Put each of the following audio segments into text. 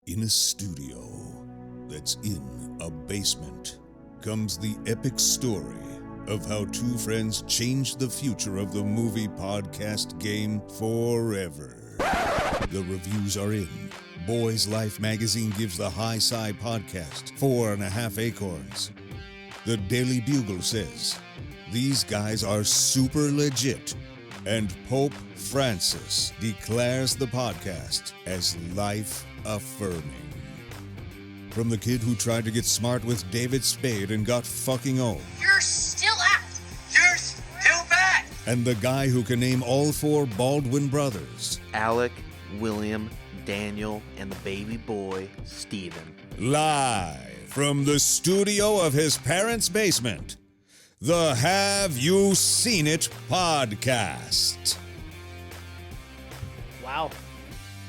In a studio that's in a basement comes the epic story of how two friends changed the future of the movie podcast game forever. The reviews are in. Boys Life magazine gives the High Sci podcast 4.5 acorns. The Daily Bugle says, these guys are super legit. And Pope Francis declares the podcast as life-affirming. From the kid who tried to get smart with David Spade and got fucking old. You're still out. You're still bad. And the guy who can name all four Baldwin brothers. Alec, William, Daniel, and the baby boy, Stephen. Live from the studio of his parents' basement. The Have You Seen It podcast. Wow.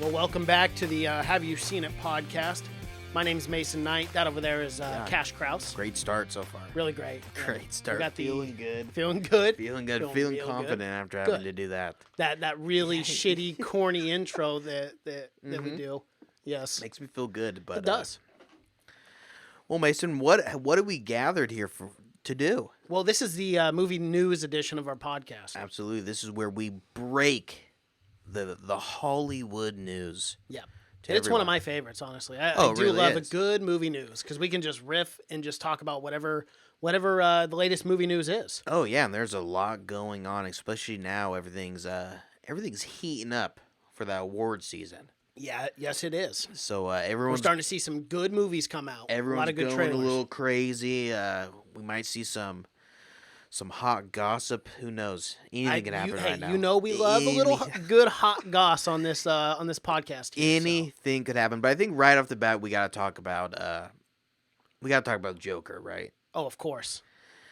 Well, welcome back to the Have You Seen It podcast. My name's Mason Knight. That over there is Cash Kraus. Great start so far. Really great. Great start. We got Feeling good. Feeling good. Feeling good. Feeling Feeling real confident good. after having to do that. That really shitty, corny intro that we do. Yes. Makes me feel good. But It does. Well, Mason, what have we gathered here to do? Well, this is the movie news edition of our podcast. Absolutely. This is where we break the Hollywood news. Yeah. to It's one of everyone. my favorites, honestly. I Oh, it do really love is. a good movie news because we can just riff and just talk about whatever the latest movie news is. Oh yeah, and there's a lot going on, especially now. Everything's heating up for the award season. Yeah, yes, it is. So We're everyone's starting to see some good movies come out. Everyone's a lot of good going trailers. a little crazy. We might see some hot gossip. Who knows? Anything can happen right now. You know we love a little good hot goss on this podcast. Here, Anything could happen. But I think right off the bat we gotta talk about Joker, right? Oh, of course.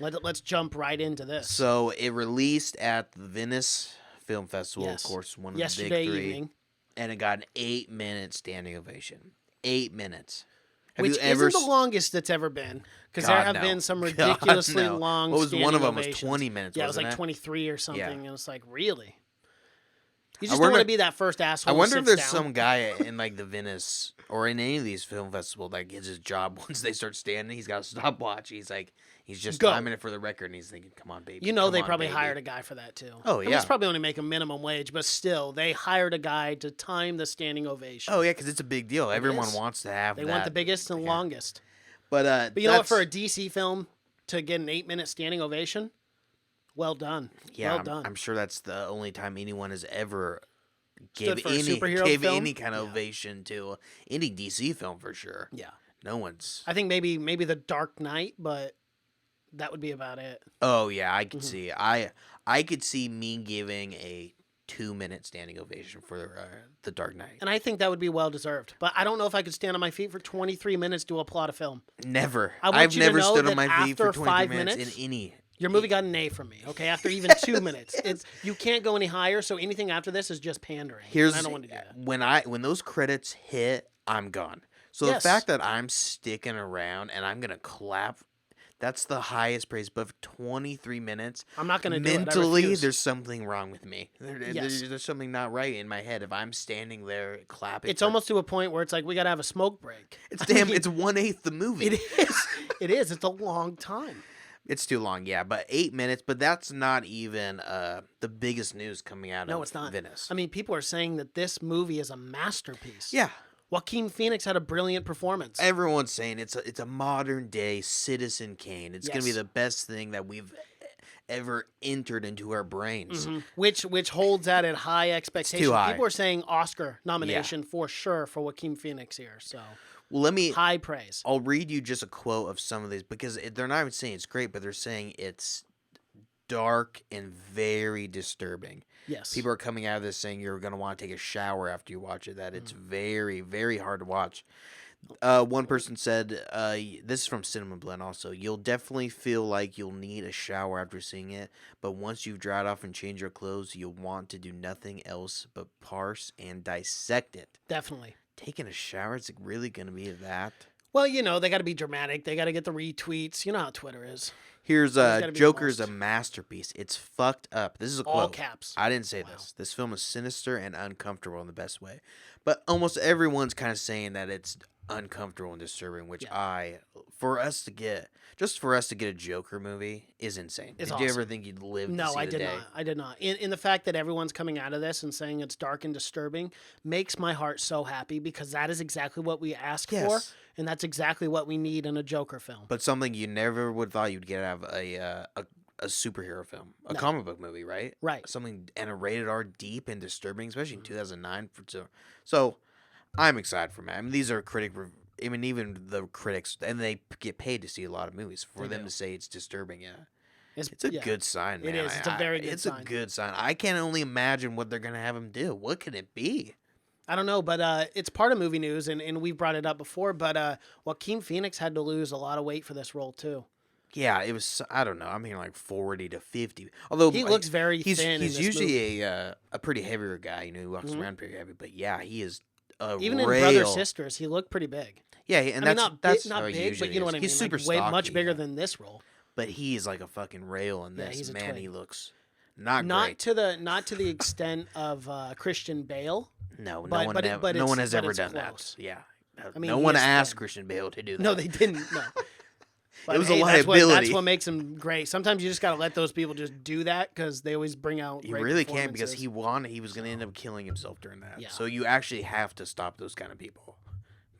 Let's jump right into this. So it released at the Venice Film Festival, Yes. of course, one of Yesterday the big three, evening, and it got an 8-minute standing ovation. 8 minutes. Have which you ever isn't the longest that's ever been, because there God, have no. been some God, ridiculously no. long. What was one of them? Was ovations. 20 minutes? Yeah, it was wasn't like 23 or something, Yeah. and it's like, really? You I just don't want wonder- to be that first asshole. I who wonder if sits there's down. some guy in like the Venice or in any of these film festivals that gets his job once they start standing. He's got a stopwatch. He's just Go. timing it for the record, and he's thinking, "Come on, baby." You know, Come they on, probably baby." hired a guy for that too. Oh, I mean, yeah. it's probably only making minimum wage, but still, they hired a guy to time the standing ovation. Oh yeah, because it's a big deal. Everyone is. wants to have. They that. want the biggest and Yeah. longest. But But you know what? For a DC film to get an 8-minute standing ovation, well done. yeah, well I'm, done. I'm sure that's the only time anyone has ever Stood gave for a superhero gave film? any kind of Yeah. ovation to any DC film for sure. Yeah, No one's. I think maybe the Dark Knight, but that would be about it. Oh yeah, I could Mm-hmm. see. I could see me giving a 2-minute standing ovation for the Dark Knight. And I think that would be well deserved. But I don't know if I could stand on my feet for 23 minutes to applaud a film. Never. I want I've you to never know stood on that my feet for after 23 5 minutes minutes, in any. Your movie got an A from me. Okay, after even 2 minutes, you can't go any higher. So anything after this is just pandering. Here's and I don't want to do that. when those credits hit, I'm gone. So Yes. the fact that I'm sticking around and I'm gonna clap, that's the highest praise. But for 23 minutes, I'm not going to do it. I mentally, refuse. there's something wrong with me. Yes. There's something not right in my head if I'm standing there clapping. It's for- almost to a point where it's like we got to have a smoke break. it's damn. It's 1/8 the movie. It is. It is. It's a long time. It's too long, yeah, but 8 minutes. But that's not even the biggest news coming out No, of it's not. Venice. I mean, people are saying that this movie is a masterpiece. Yeah, Joaquin Phoenix had a brilliant performance. everyone's saying it's a modern day Citizen Kane. It's gonna be Yes. the best thing that we've ever entered into our brains. Mhm. Which holds that at high expectation. high. People are saying Oscar nomination for sure for Joaquin Phoenix here. So Well, let me. high praise. I'll read you just a quote of some of these because they're not even saying it's great, but they're saying it's dark and very disturbing. Yes. People are coming out of this saying you're going to want to take a shower after you watch it, that it's very, very hard to watch. One person said, this is from Cinema Blend also, you'll definitely feel like you'll need a shower after seeing it, but once you've dried off and changed your clothes, you'll want to do nothing else but parse and dissect it. Definitely. Taking a shower, it's really going to be that? Well, they got to be dramatic. They got to get the retweets. You know how Twitter is. Here's gotta be the Joker's most. a masterpiece. It's fucked up. This is a All quote. caps. I didn't say this. This film is sinister and uncomfortable in the best way. But almost everyone's kind of saying that it's uncomfortable and disturbing, which for us to get a Joker movie is insane. It's Did you ever awesome. think you'd live to No, see I the did day? not. I did not. In the fact that everyone's coming out of this and saying it's dark and disturbing makes my heart so happy because that is exactly what we asked for, Yes. and that's exactly what we need in a Joker film. But something you never would have thought you'd get out of a superhero film, a comic book movie, right? Right. Something and a rated R, deep and disturbing, especially in 2009. So I'm excited for it. I mean, these are even the critics, and they get paid to see a lot of movies. For them to say it's disturbing, it's a good sign, man. It is. It's a very good sign. It's a good sign. I can't only imagine what they're gonna have him do. What could it be? I don't know, but it's part of movie news, and we brought it up before, but Joaquin Phoenix had to lose a lot of weight for this role, too. Yeah, it was. I don't know. I'm hearing like 40 to 50. Although He looks very thin. He's in this usually movie. a pretty heavier guy. Who walks around pretty heavy. But yeah, he is a Even rail. in Brother Sisters, he looked pretty big. Yeah, and I mean, that's not how he big, usually but you know is. what I mean. He's super like, way stocky, much bigger yeah. than this role. But he is like a fucking rail in Yeah, this. he's a Man, twig. he looks not Not great. to the extent of Christian Bale. No, no but- one, but it- nev- but no it's- one has but ever it's done close. that. Yeah, I mean, no he one is asked thin. Christian Bale to do that. No, they didn't. No. But It was a hey, liability. That's what makes him great. Sometimes you just got to let those people just do that because they always bring out. You great really can't because performances. he was going to end up killing himself during that. Yeah. So you actually have to stop those kind of people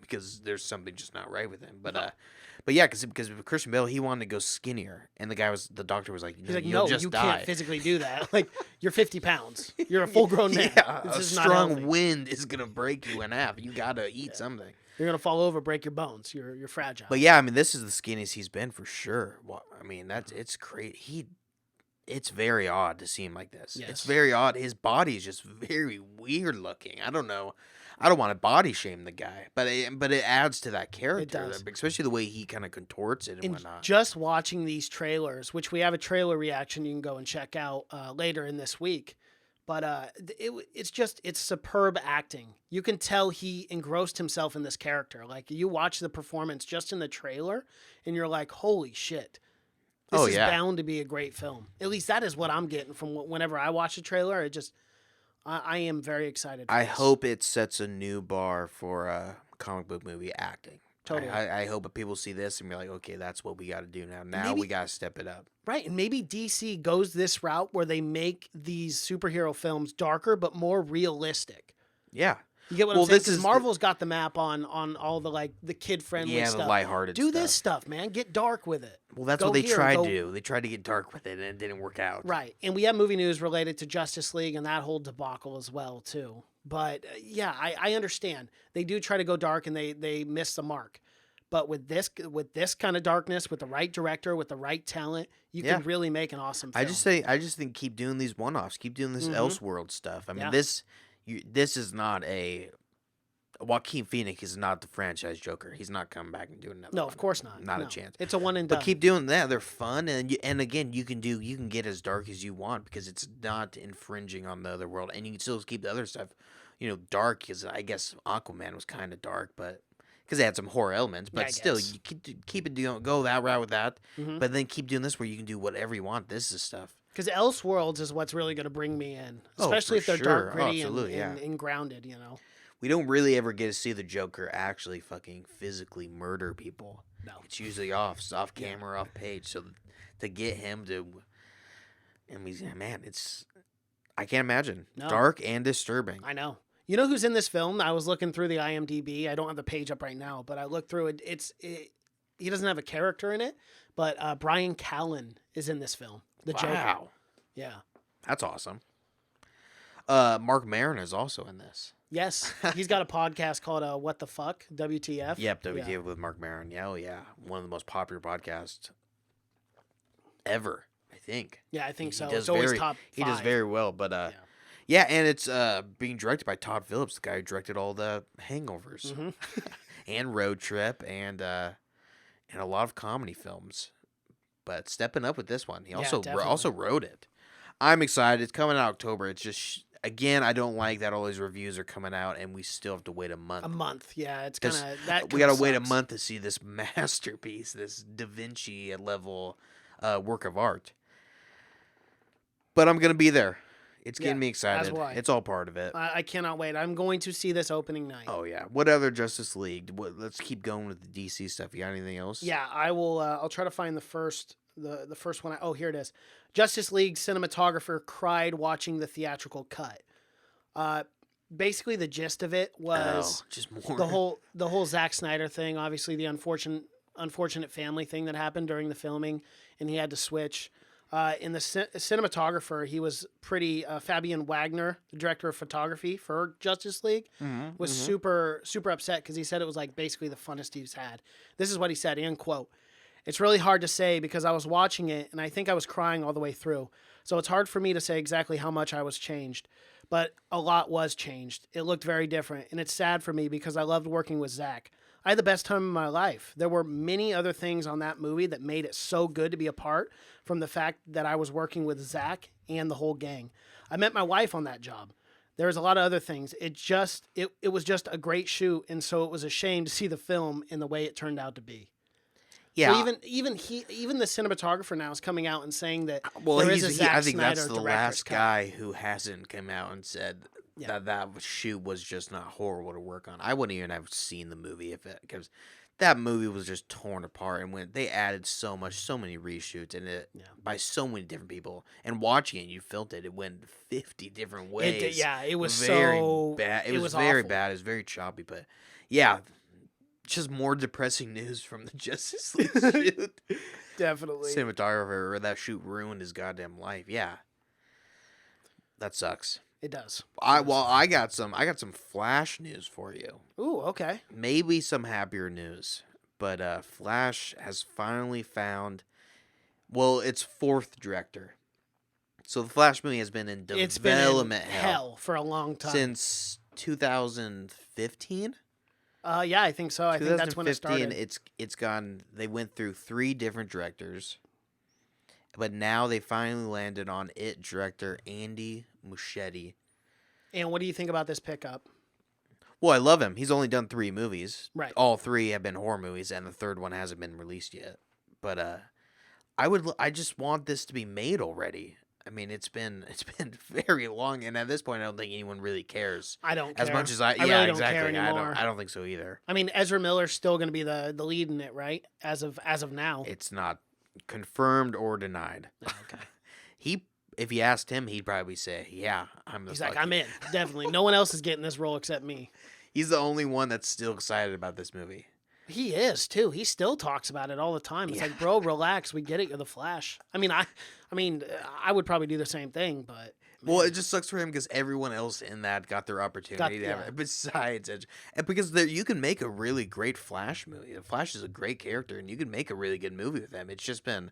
because there's something just not right with him. But yeah, because with Christian Bale, he wanted to go skinnier, and the doctor was like, He's like, you'll no, just you die. can't physically do that. Like, you're 50 pounds. You're a full-grown man. Yeah, This a is not strong healthy. wind is gonna break you in half. You gotta eat something. You're gonna fall over, break your bones. You're fragile. But yeah, I mean, this is the skinniest he's been for sure. Well, I mean, it's great. It's very odd to see him like this. Yes. It's very odd. His body is just very weird looking. I don't know. I don't want to body shame the guy, but it adds to that character, does. especially the way he kind of contorts it and And whatnot. just watching these trailers, which we have a trailer reaction you can go and check out later in this week. But it's superb acting. You can tell he engrossed himself in this character. Like you watch the performance just in the trailer, and you're like, "Holy shit! This is bound to be a great film." At least that is what I'm getting from whenever I watch a trailer. I am very excited. For I this. hope it sets a new bar for comic book movie acting. Totally. I hope that people see this and be like, okay, that's what we got to do now. Now Maybe- we got to step it up. Right, and maybe DC goes this route where they make these superhero films darker but more realistic. Yeah. You get what Well, I'm saying? this 'Cause is Marvel's got the map on all the the kid friendly Yeah, stuff. the lighthearted Do stuff. this stuff, man. Get dark with it. Well, that's Go what they here, tried go- to do. They tried to get dark with it, and it didn't work out. Right, and we have movie news related to Justice League and that whole debacle as well too. But yeah, I understand they do try to go dark and they miss the mark. But with this kind of darkness, with the right director, with the right talent, you Yeah. can really make an awesome film. I just think keep doing these one-offs. Keep doing this Elseworld stuff. I mean, Yeah. this is not a Joaquin Phoenix is not the franchise Joker. He's not coming back and doing another. No, one. of course not. Not No. a chance. It's a one and done. But keep doing that. They're fun, and again, you can get as dark as you want because it's not infringing on the other world, and you can still keep the other stuff, dark. Because I guess Aquaman was kind of dark, but because it had some horror elements, but I still, guess. you keep it go that route with that, Mhm. but then keep doing this where you can do whatever you want. This is stuff. Because Elseworlds is what's really going to bring me in, Oh, especially for if they're sure. dark, Oh, gritty, absolutely, and grounded. We don't really ever get to see the Joker actually fucking physically murder people. No. It's usually off camera, off page. So to get him to, I can't imagine. No. Dark and disturbing. I know. You know who's in this film? I was looking through the IMDb. I don't have the page up right now, but I looked through it. He doesn't have a character in it, but Brian Callen is in this film. The Joker. Wow. Yeah. That's awesome. Mark Maron is also in this. Yes. He's got a podcast called What the Fuck? WTF. Yep, WTF Yeah. with Mark Maron. Yeah, oh yeah. One of the most popular podcasts ever, I think. Yeah, I think so. He does It's always very, top He does 5. very well, but yeah, and it's being directed by Todd Phillips, the guy who directed all the Hangovers Mhm. and Road Trip and a lot of comedy films. But stepping up with this one, he Yeah, also definitely. wrote it. I'm excited. It's coming out October. It's just again, I don't like that all these reviews are coming out and we still have to wait a month. A month, yeah. It's kind of that. We got to wait a sucks. month to see this masterpiece, this Da Vinci level work of art. But I'm gonna be there. It's getting me excited. as will I. It's all part of it. I cannot wait. I'm going to see this opening night. Oh yeah. What other Justice League? Let's keep going with the DC stuff. You got anything else? Yeah, I will. I'll try to find the first one. Oh, here it is. Justice League cinematographer cried watching the theatrical cut. Basically, the gist of it was just more the whole Zack Snyder thing. Obviously, the unfortunate family thing that happened during the filming, and he had to switch. In the cinematographer, he was pretty. Fabian Wagner, the director of photography for Justice League, was super upset because he said it was like basically the funnest he's had. This is what he said, end quote. It's really hard to say because I was watching it and I think I was crying all the way through. So it's hard for me to say exactly how much I was changed, but a lot was changed. It looked very different, and it's sad for me because I loved working with Zach. I had the best time of my life. There were many other things on that movie that made it so good to be a part, from the fact that I was working with Zach and the whole gang. I met my wife on that job. There was a lot of other things. It was just a great shoot, and so it was a shame to see the film in the way it turned out to be. Yeah. So even the cinematographer now is coming out and saying that Well, there is a Zack I think Snyder that's the director's last cut. guy who hasn't come out and said that shoot was just not horrible to work on. I wouldn't even have seen the movie because that movie was just torn apart, and when they added so many reshoots and by so many different people, and watching it, you felt it. It went 50 different ways. It was very so bad. It was very very awful. bad. It was very choppy, but yeah. Just more depressing news from the Justice League shoot. Definitely. Cinematographer, that shoot ruined his goddamn life. Yeah, that sucks. It does. I got some Flash news for you. Ooh, okay. Maybe some happier news, but Flash has finally found, well, its fourth director. So the Flash movie has been in development hell for a long time, since 2015. Yeah, I think so. I think that's when it started. It's gone. They went through 3 different directors, but now they finally landed on it director Andy Muschietti. And what do you think about this pickup? Well, I love him. He's only done 3 movies. Right. All 3 have been horror movies, and the third one hasn't been released yet. But I just want this to be made already. I mean, it's been very long, and at this point, I don't think anyone really cares. I don't care. As much as I really yeah, don't care exactly. anymore. I don't think so either. I mean, Ezra Miller's still going to be the lead in it, right? As of now. It's not confirmed or denied. Okay. If you asked him, he'd probably say, "Yeah, I'm the." He's like, I'm in, definitely. No one else is getting this role except me. He's the only one that's still excited about this movie. He is too. He still talks about it all the time. It's like, bro, relax. We get it. You're the Flash. I mean, I would probably do the same thing, but well, it just sucks for him because everyone else in that got their opportunity to have it. Besides, and because you can make a really great Flash movie. The Flash is a great character, and you can make a really good movie with him. It's just been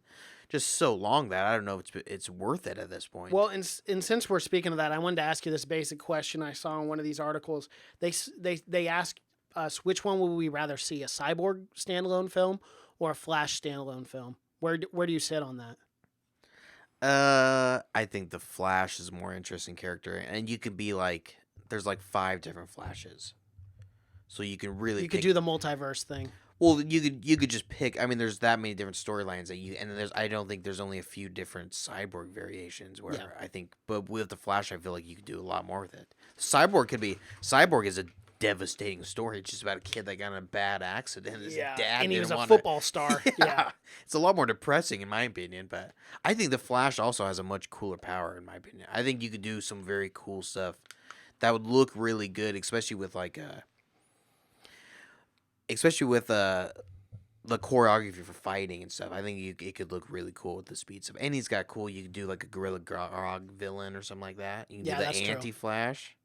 so long that I don't know if it's worth it at this point. Well, and since we're speaking of that, I wanted to ask you this basic question I saw in one of these articles. They ask us, which one would we rather see, a Cyborg standalone film or a Flash standalone film? Where do you sit on that? I think the Flash is a more interesting character, and you could be like, there's like 5 different Flashes, so you can really could do the multiverse thing. Well, you could just pick. I mean, there's that many different storylines I don't think there's only a few different Cyborg variations where I think, but with the Flash, I feel like you could do a lot more with it. Cyborg is a devastating story. It's just about a kid that got in a bad accident. His dad and he was a didn't football star. Yeah. It's a lot more depressing in my opinion, but I think the Flash also has a much cooler power in my opinion. I think you could do some very cool stuff that would look really good, especially with the choreography for fighting and stuff. I think it could look really cool with the speed stuff. And he's got cool. You could do like a Gorilla Grodd villain or something like that. You can do the anti-Flash.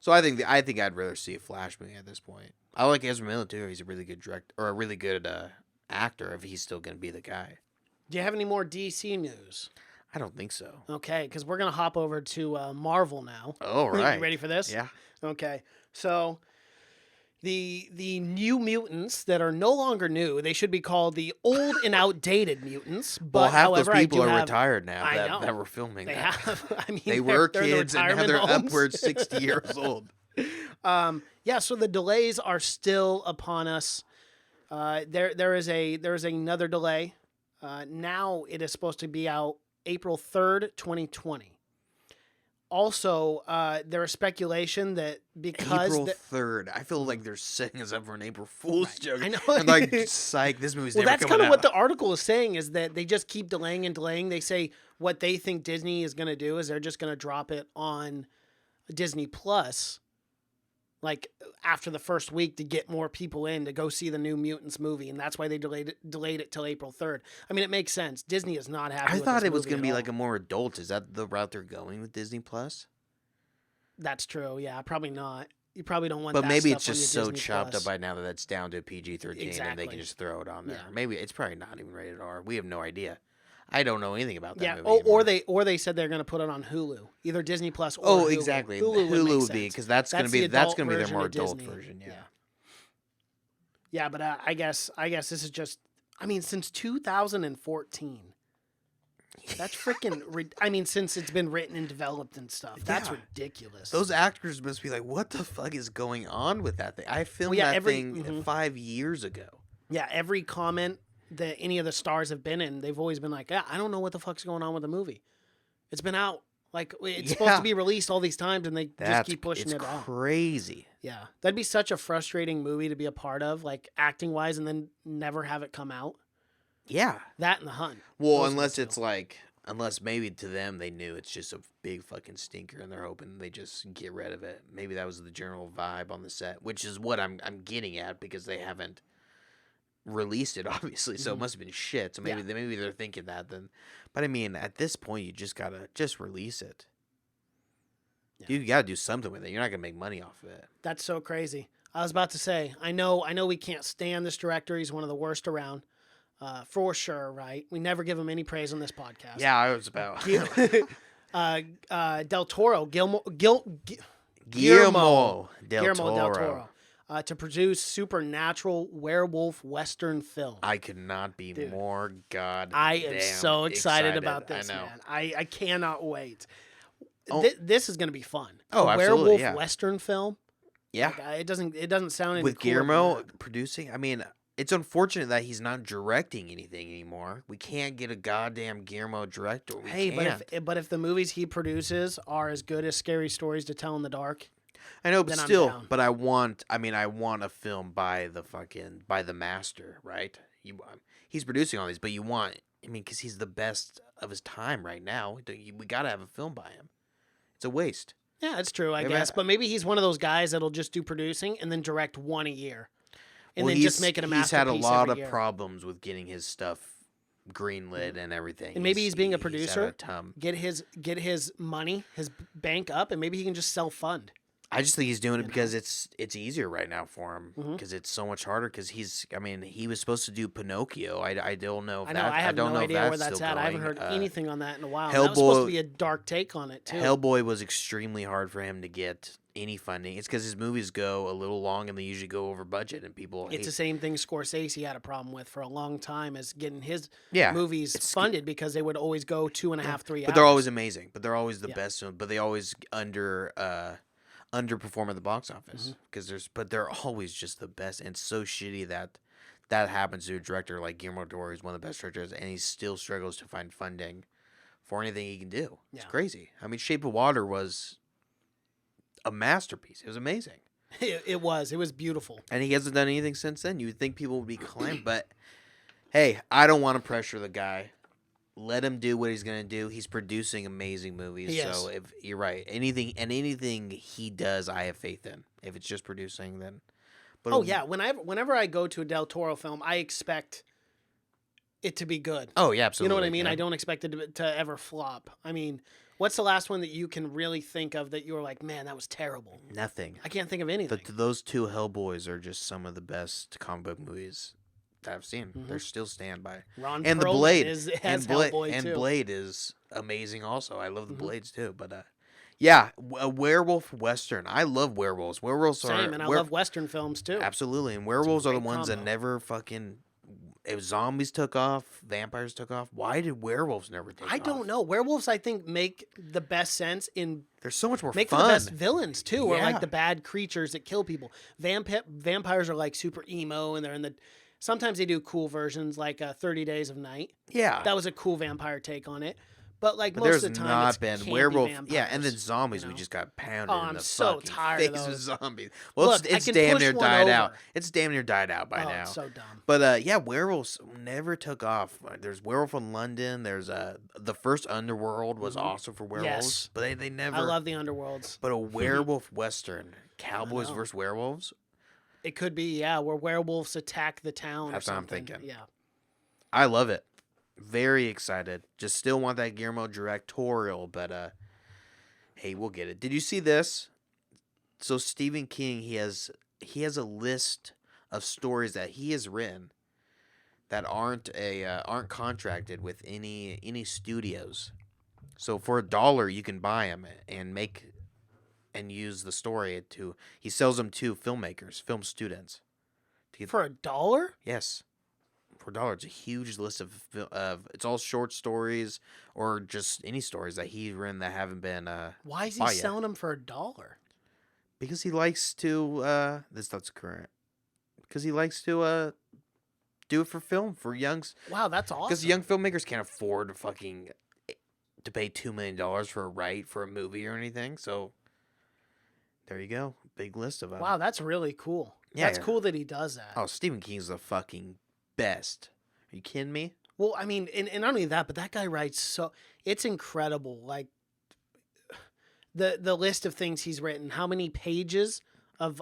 So I think I'd rather see a Flash movie at this point. I like Ezra Miller too. He's a really good director or a really good actor. If he's still going to be the guy. Do you have any more DC news? I don't think so. Okay, because we're gonna hop over to Marvel now. Oh right. You ready for this? Yeah. Okay, so the New Mutants that are no longer new. They should be called the old and outdated mutants. But Well, half however, those people I do are have, retired now I that, know. that were filming They that. have. I mean, They were they're in the kids and now retirement they're homes. upwards 60 years old. Yeah, so the delays are still upon us. There is another delay. Now it is supposed to be out April 3rd, 2020. Also, there is speculation that because April 3rd. I feel like they're setting us up for an April Fool's joke. I know. I'm like, psych, this movie's well, never that's coming kind of out. what the article is saying, is that they just keep delaying and delaying. They say what they think Disney is going to do is they're just going to drop it on Disney Plus, like after the first week, to get more people in to go see the New Mutants movie, and that's why they delayed it till April 3rd. I mean, it makes sense. Disney is not happy. I with thought this it was movie going to at be all. like a more adult. Is that the route they're going with Disney Plus? That's true. Yeah, probably not. You probably don't want. But that maybe stuff it's on just your so Disney chopped Plus. up by now that it's down to PG-13 and they Exactly. can just throw it on there. Yeah. Maybe it's probably not even rated R. We have no idea. I don't know anything about that Yeah, movie or anymore. they said they're going to put it on Hulu, either Disney Plus or Oh, Hulu. exactly. Hulu would be, because that's going to be the that's adult going to be their version more of adult Disney. version. Yeah. Yeah, but I guess this is just. I mean, since 2014. That's freaking. I mean, since it's been written and developed and stuff, that's Yeah. ridiculous. Those actors must be like, what the fuck is going on with that thing? I filmed Well, yeah, that thing 5 years ago. Yeah, every comment that any of the stars have been in, they've always been like, "Yeah, I don't know what the fuck's going on with the movie. It's been out. Like it's supposed Yeah. to be released all these times, and they just keep pushing it out." Crazy. Yeah, that'd be such a frustrating movie to be a part of, like acting wise, and then never have it come out. Yeah. That and The Hunt. Well, Those are the unless two. it's like, unless maybe to them they knew it's just a big fucking stinker and they're hoping they just get rid of it. Maybe that was the general vibe on the set, which is what I'm getting at, because they haven't released it obviously, so it must have been shit. So maybe maybe they're thinking that then. But I mean, at this point, you just gotta just release it. Yeah. You gotta do something with it. You're not gonna make money off of it. That's so crazy. I was about to say, I know we can't stand this director. He's one of the worst around, for sure. Right? We never give him any praise on this podcast. Yeah, I was about Del Toro, Guillermo Del Toro. To produce supernatural werewolf western film. I could not be more I am so excited about this, I know. man. I cannot wait. Oh. This is going to be fun. Oh, a absolutely, werewolf yeah. western film. Yeah. Like, it doesn't sound any With cooler than Guillermo that. producing, I mean, it's unfortunate that he's not directing anything anymore. We can't get a goddamn Guillermo director. We Hey, can't. but if the movies he produces are as good as Scary Stories to Tell in the Dark, I know, but then I'm still, down. but I want a film by the master, right? He's producing all these, but because he's the best of his time right now. We gotta have a film by him. It's a waste. yeah, it's true, I Maybe guess. But maybe he's one of those guys that'll just do producing and then direct one a year, and Well, then just make it a masterpiece He's had a lot every of year. problems with getting his stuff greenlit and everything. And maybe he's being a had producer. ton. Get his money, his bank up, and maybe he can just self fund. I just think he's doing it because it's easier right now for him, Mm-hmm. because it's so much harder. Because he was supposed to do Pinocchio. I don't know. If I know. that, I have don't no know idea if where that's that's still at. I haven't going. heard anything on that in a while. That was supposed to Hellboy- be a dark take on it too. Hellboy was extremely hard for him to get any funding. It's because his movies go a little long and they usually go over budget, and people It's hate. the same thing Scorsese had a problem with for a long time, as getting his Yeah, movies funded, because they would always go 2.5, 3 hours. But they're always amazing. But they're always the Yeah. best. But they always underperform at the box office, because but they're always just the best. And it's so shitty that happens to a director like Guillermo del Toro, who's one of the best directors, and he still struggles to find funding for anything he can do. It's Yeah. crazy. I mean, Shape of Water was a masterpiece. It was amazing, It was beautiful. and he hasn't done anything since then. You would think people would be claimed, but hey, I don't want to pressure the guy. Let him do what he's gonna do. He's producing amazing movies. He So is. if you're right, anything he does, I have faith in. If it's just producing, then. But Oh yeah, whenever I go to a Del Toro film, I expect it to be good. Oh yeah, absolutely. You know what I mean? yeah. I don't expect it to ever flop. I mean, what's the last one that you can really think of that you were like, man, that was terrible? Nothing. I can't think of anything. Those two Hellboys are just some of the best comic book movies that I've seen. Mm-hmm. They're still stand by. Ron And the Perlman Blade has and Hellboy and too. Blade is amazing also. I love the Blades too, but Yeah, a werewolf western. I love werewolves. Werewolves are Same, and I love Western films too. absolutely, and werewolves are the great ones that combo. never fucking. If zombies took off, vampires took off. Why did werewolves never take off? I don't know. Werewolves, I think, make the best sense in They're so much more make fun. for the best villains too, or Yeah. like the bad creatures that kill people. Vampires are like super emo, and they're in the. Sometimes they do cool versions, like 30 Days of Night. Yeah, That was a cool vampire take on it. But like but most there's of the time, not it's been campy werewolf. vampires, Yeah, and then zombies. you We know? just got pounded Oh, in I'm the so fucking tired face of with those. zombies. Well, Look, I it's can damn push near one died out. over. It's damn near died out by Oh, now. it's so dumb. But yeah, werewolves never took off. There's Werewolf in London. There's the first Underworld was also for werewolves, Yes. but they never. I love the Underworlds. But a werewolf western, cowboys know. versus werewolves. It could be, yeah, where werewolves attack the town. That's or what I'm something. thinking. Yeah. I love it. Very excited. Just still want that Guillermo directorial, but hey, we'll get it. Did you see this? So Stephen King, he has a list of stories that he has written that aren't contracted with any studios. So for $1, you can buy them and make and use the story to. He sells them to filmmakers, film students. For $1? Yes, for $1, it's a huge list of it's all short stories or just any stories that he's written that haven't been. Why is he bought yet. selling them for $1? Because he likes to. That's current. Because he likes to do it for film for youngs. Wow, that's awesome. Because young filmmakers can't afford to pay $2 million for a right for a movie or anything. So there you go, big list of them. Wow, that's really cool. Yeah, That's yeah. cool that he does that. Oh, Stephen King's the fucking best. Are you kidding me? Well, I mean, and not only that, but that guy writes so it's incredible. Like the list of things he's written. How many pages of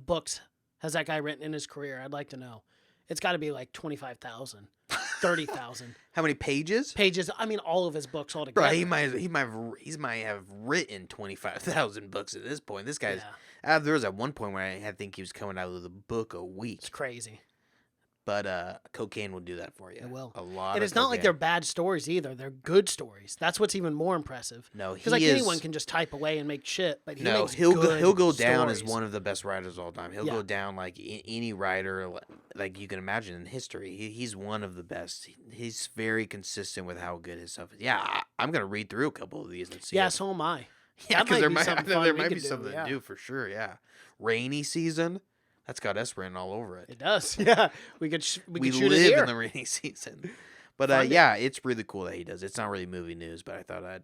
books has that guy written in his career? I'd like to know. It's got to be like 25,000, 30,000 How many pages? pages. I mean, all of his books altogether. Bro, he might have written 25,000 books at this point. This guy's. Yeah. There was at one point where I think he was coming out with a book a week. It's crazy. But cocaine will do that for you. It will. A lot. And of it's not like cocaine. they're bad stories either. They're good stories. That's what's even more impressive. No, Because like anyone can just type away and make shit, but he makes he'll good go down as stories. one of the best writers of all time. He'll Yeah. go down like any writer like you can imagine in history. He's one of the best. He's very consistent with how good his stuff is. Yeah, I'm gonna read through a couple of these and see. Yeah, if- so am I. yeah, that because there might be might something there fun we might be could do, something yeah. to do for sure. Yeah, rainy season. That's got us written all over it. It does. Yeah, we could We could shoot live it here. in the rainy season. But Fun to- yeah, it's really cool that he does. It's not really movie news, but I thought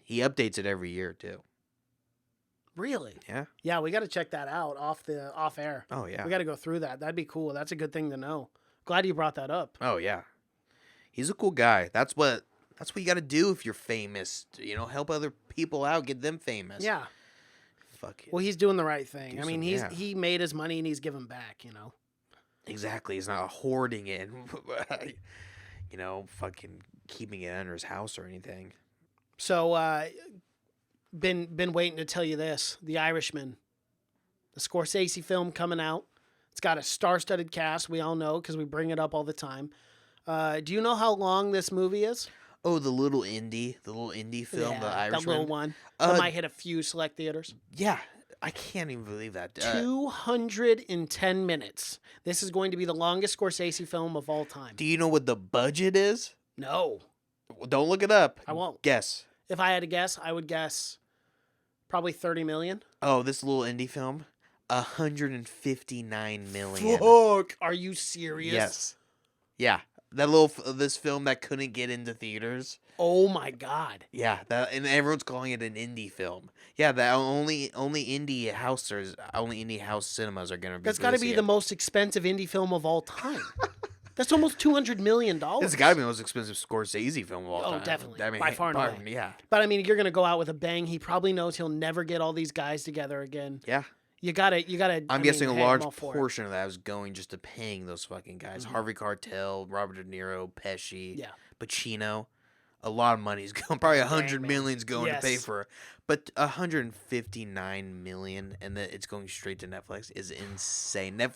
he updates it every year too. Really? Yeah. Yeah, we got to check that out off air. Oh yeah. We got to go through that. That'd be cool. That's a good thing to know. Glad you brought that up. Oh yeah. He's a cool guy. That's what you got to do if you're famous. Help other people out, get them famous. Yeah. Fuck it. Well, he's doing the right thing. Do I mean, some- he made his money and he's giving back. Exactly. He's not hoarding it. Fucking keeping it under his house or anything. So, been waiting to tell you this: The Irishman, the Scorsese film coming out. It's got a star-studded cast. We all know because we bring it up all the time. Do you know how long this movie is? Oh, the little indie film, The Irishman. that little one. That might hit a few select theaters. Yeah, I can't even believe that. 210 minutes. This is going to be the longest Scorsese film of all time. Do you know what the budget is? No. Don't look it up. I won't. Guess. If I had to guess, I would guess probably 30 million. Oh, this little indie film, 159 million. Fuck. Are you serious? Yes. Yeah. This film that couldn't get into theaters. Oh my God. Yeah, and everyone's calling it an indie film. Yeah, that only indie house cinemas are gonna be. That's got to be the most expensive indie film of all time. That's almost $200 million. It's got to be the most expensive Scorsese film of all time. Oh, definitely. I mean, By far and away. Yeah. But I mean, you're gonna go out with a bang. He probably knows he'll never get all these guys together again. Yeah. You gotta. I'm guessing a hey, large I'm all for it. portion of that was going just to paying those fucking guys. Harvey Keitel, Robert De Niro, Pesci, Yeah. Pacino. A lot of money's going. Probably $100 man. million's going to pay Yes. for it. But 159 million, and then it's going straight to Netflix is insane. That's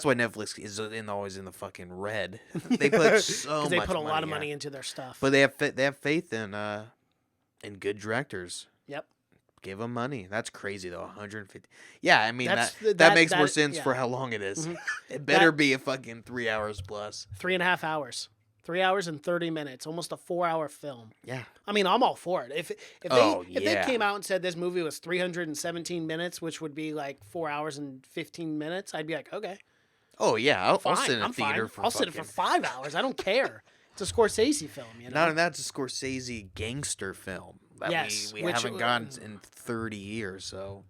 why Netflix is always in the fucking red. They put so much. They put a lot of yeah. money into their stuff. But they have faith in And good directors. Yep. Give them money. That's crazy though. 150. Yeah, I mean That's that makes more sense yeah. for how long it is. Mhm. It better be a fucking 3 hours plus. 3.5 hours. 3 hours and 30 minutes. Almost a 4-hour film. Yeah. I mean, I'm all for it. If they came out and said this movie was 317 minutes, which would be like 4 hours and 15 minutes, I'd be like, okay, Oh yeah, I'll sit in a I'm theater fine. for I'll sit it for 5 hours. I don't care. It's a Scorsese film, you know. Not only that, it's a Scorsese gangster film that Yes, we which- haven't gotten in 30 years. So,